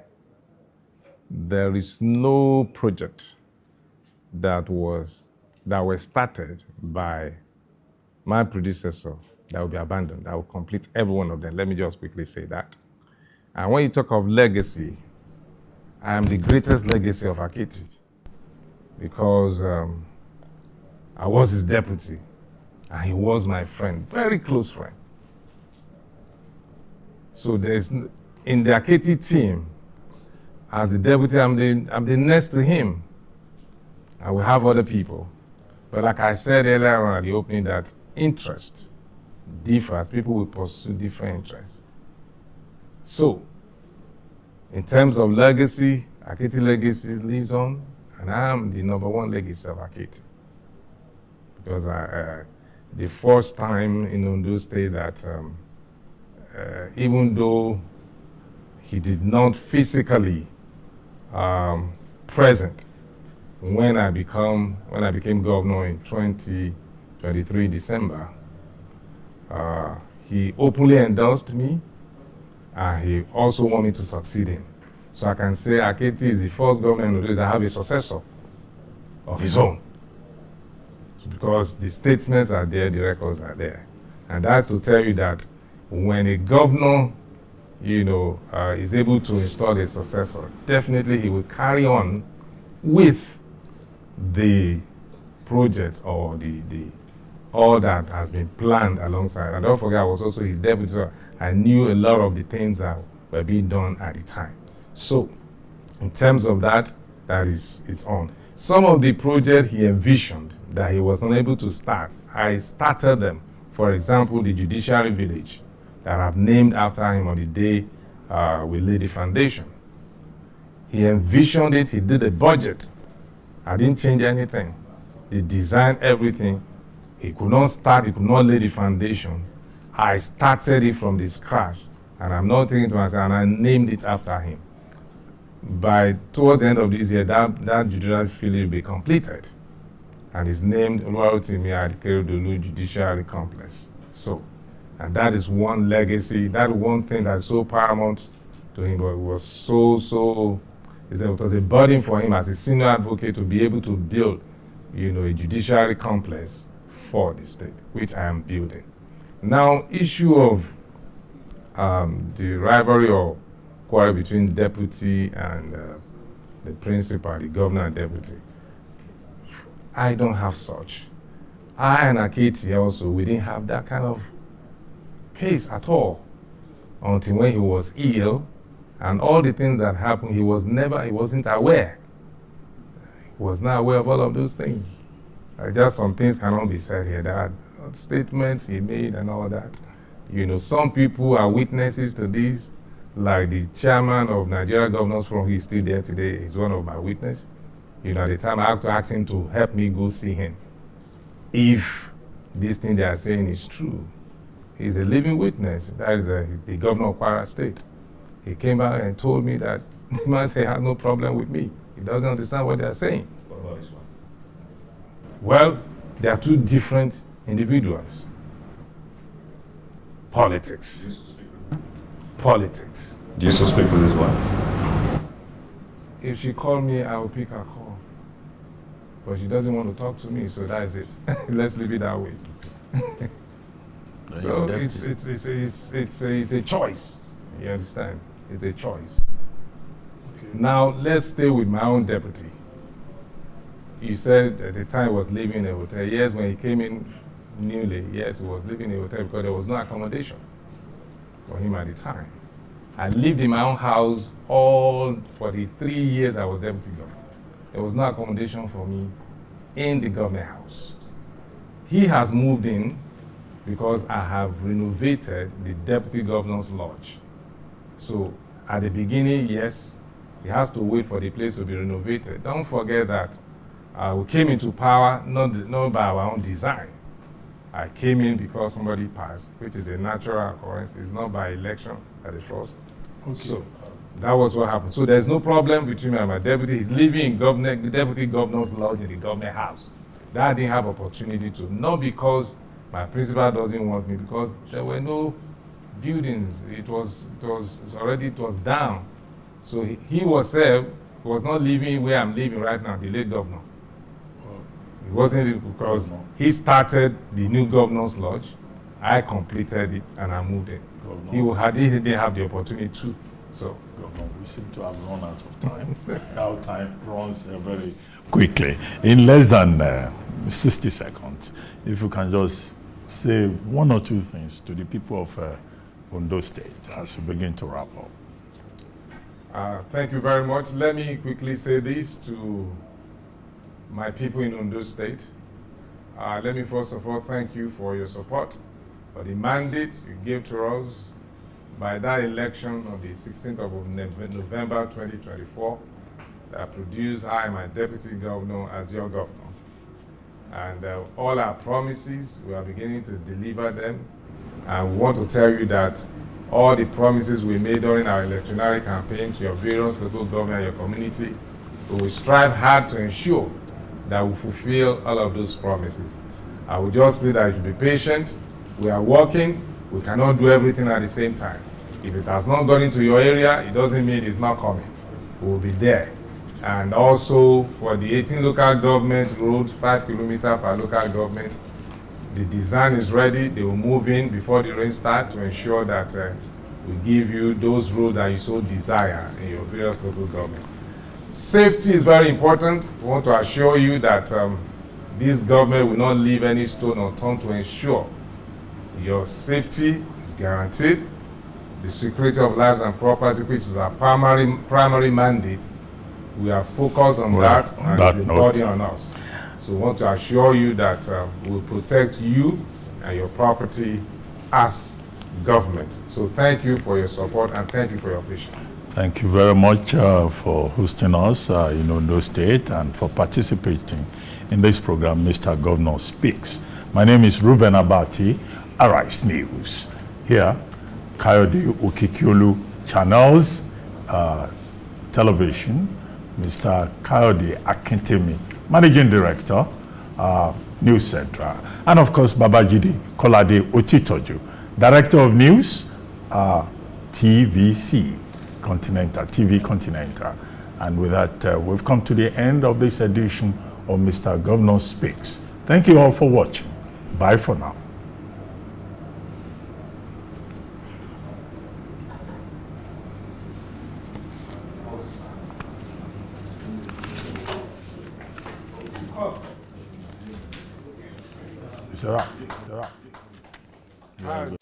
there is no project that was started by my predecessor that will be abandoned. I will complete every one of them. Let me just quickly say that. And when you talk of legacy, I am the greatest legacy of Akiti, because I was his deputy and he was my friend, very close friend. So there's, in the Akiti team, as the deputy, I'm the next to him. And we have other people. But like I said earlier on at the opening, that interest differs. People will pursue different interests. So, in terms of legacy, Akiti legacy lives on, and I am the #1 legacy of Akiti. Because the first time in Ondo State that even though he did not physically present when I became governor in 2023 December, he openly endorsed me, and he also wanted me to succeed him. So I can say Akiti is the first governor in Ondo that have a successor of his own. Because the statements are there, the records are there. And that's to tell you that when a governor, is able to install a successor, definitely he will carry on with the projects or all that has been planned alongside. And don't forget, I was also his deputy, so I knew a lot of the things that were being done at the time. So, in terms of that, it's on. Some of the projects he envisioned that he was unable to start, I started them. For example, the Judiciary Village that I've named after him on the day we laid the foundation. He envisioned it, he did a budget. I didn't change anything. He designed everything. He could not start, he could not lay the foundation. I started it from the scratch, and I'm not thinking to myself, and I named it after him. Towards the end of this year, that judiciary village will be completed, and it's named Oluwarotimi Akeredolu Judiciary Complex. So, and that is one legacy, that one thing that's so paramount to him, but it was it was a burden for him as a senior advocate to be able to build, a judiciary complex for the state, which I am building. Now, issue of the rivalry or quarrel between deputy and the principal, the governor and deputy, I don't have such. I and Akiti also, we didn't have that kind of case at all until when he was ill, and all the things that happened, he wasn't aware. He was not aware of all of those things. Just some things cannot be said here. There are statements he made and all that. Some people are witnesses to this, like the chairman of Nigeria Governors Forum, he's still there today, he's one of my witnesses. At the time I have to ask him to help me go see him. If this thing they are saying is true, he's a living witness. That is the governor of Kwara State. He came out and told me that the man said he had no problem with me. He doesn't understand what they are saying. What about this one? Well, they are two different individuals. Politics. Politics. Do you still speak with his wife? If she called me, I will pick her call. But she doesn't want to talk to me, so that's it. Let's leave it that way. So it's a choice. You understand? It's a choice. Okay. Now let's stay with my own deputy. You said at the time he was living in a hotel. Yes, when he came in newly, yes, he was living in a hotel because there was no accommodation for him at the time. I lived in my own house all for the 3 years I was deputy governor. There was no accommodation for me in the government house. He has moved in because I have renovated the deputy governor's lodge. So at the beginning, yes, he has to wait for the place to be renovated. Don't forget that we came into power not by our own design. I came in because somebody passed, which is a natural occurrence. It's not by election at the first. Okay. So that was what happened. So there's no problem between me and my deputy. He's living in the deputy governor's lodge in the government house. That I didn't have opportunity to, not because my principal doesn't want me, because there were no buildings. It was down. So he was not living where I'm living right now, the late governor. It wasn't because he started the new governor's lodge. I completed it and I moved it. He didn't have the opportunity to. So, Governor, we seem to have run out of time. Our time runs very quickly. In less than 60 seconds, if you can just say one or two things to the people of Ondo State as we begin to wrap up. Thank you very much. Let me quickly say this to my people in Ondo State. Let me first of all thank you for your support, for the mandate you gave to us by that election of the 16th of November 2024 that produced I, my deputy governor, as your governor. And all our promises, we are beginning to deliver them. And we want to tell you that all the promises we made during our electionary campaign to your various local government and your community, we will strive hard to ensure that we fulfill all of those promises. I would just plead that you be patient. We are working. We cannot do everything at the same time. If it has not gone into your area, it doesn't mean it's not coming. We will be there. And also for the 18 local government road, 5 kilometers per local government, the design is ready. They will move in before the rain starts to ensure that we give you those roads that you so desire in your various local government. Safety is very important. We want to assure you that this government will not leave any stone unturned to ensure your safety is guaranteed. The security of lives and property, which is our primary mandate, We are focused on Well, that, on and that it's a note. burden on us. So we want to assure you that we'll protect you and your property as government. So thank you for your support and thank you for your patience. Thank you very much for hosting us in Ondo State and for participating in this program, Mr. Governor Speaks. My name is Ruben Abati, Arise News. Here, Kayode Okikiolu Channels Television, Mr. Kayode Akintemi, Managing Director, News Central, and of course Babajide Kolade Otitoju, Director of News, TVC Continental, TV Continental. And with that, we've come to the end of this edition of Mr. Governor Speaks. Thank you all for watching. Bye for now. It's a wrap. It's a wrap.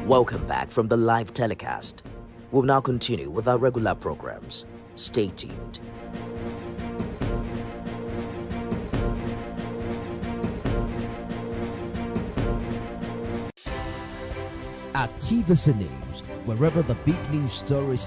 Welcome back from the live telecast. We'll now continue with our regular programs. Stay tuned. At TVC News, wherever the big news stories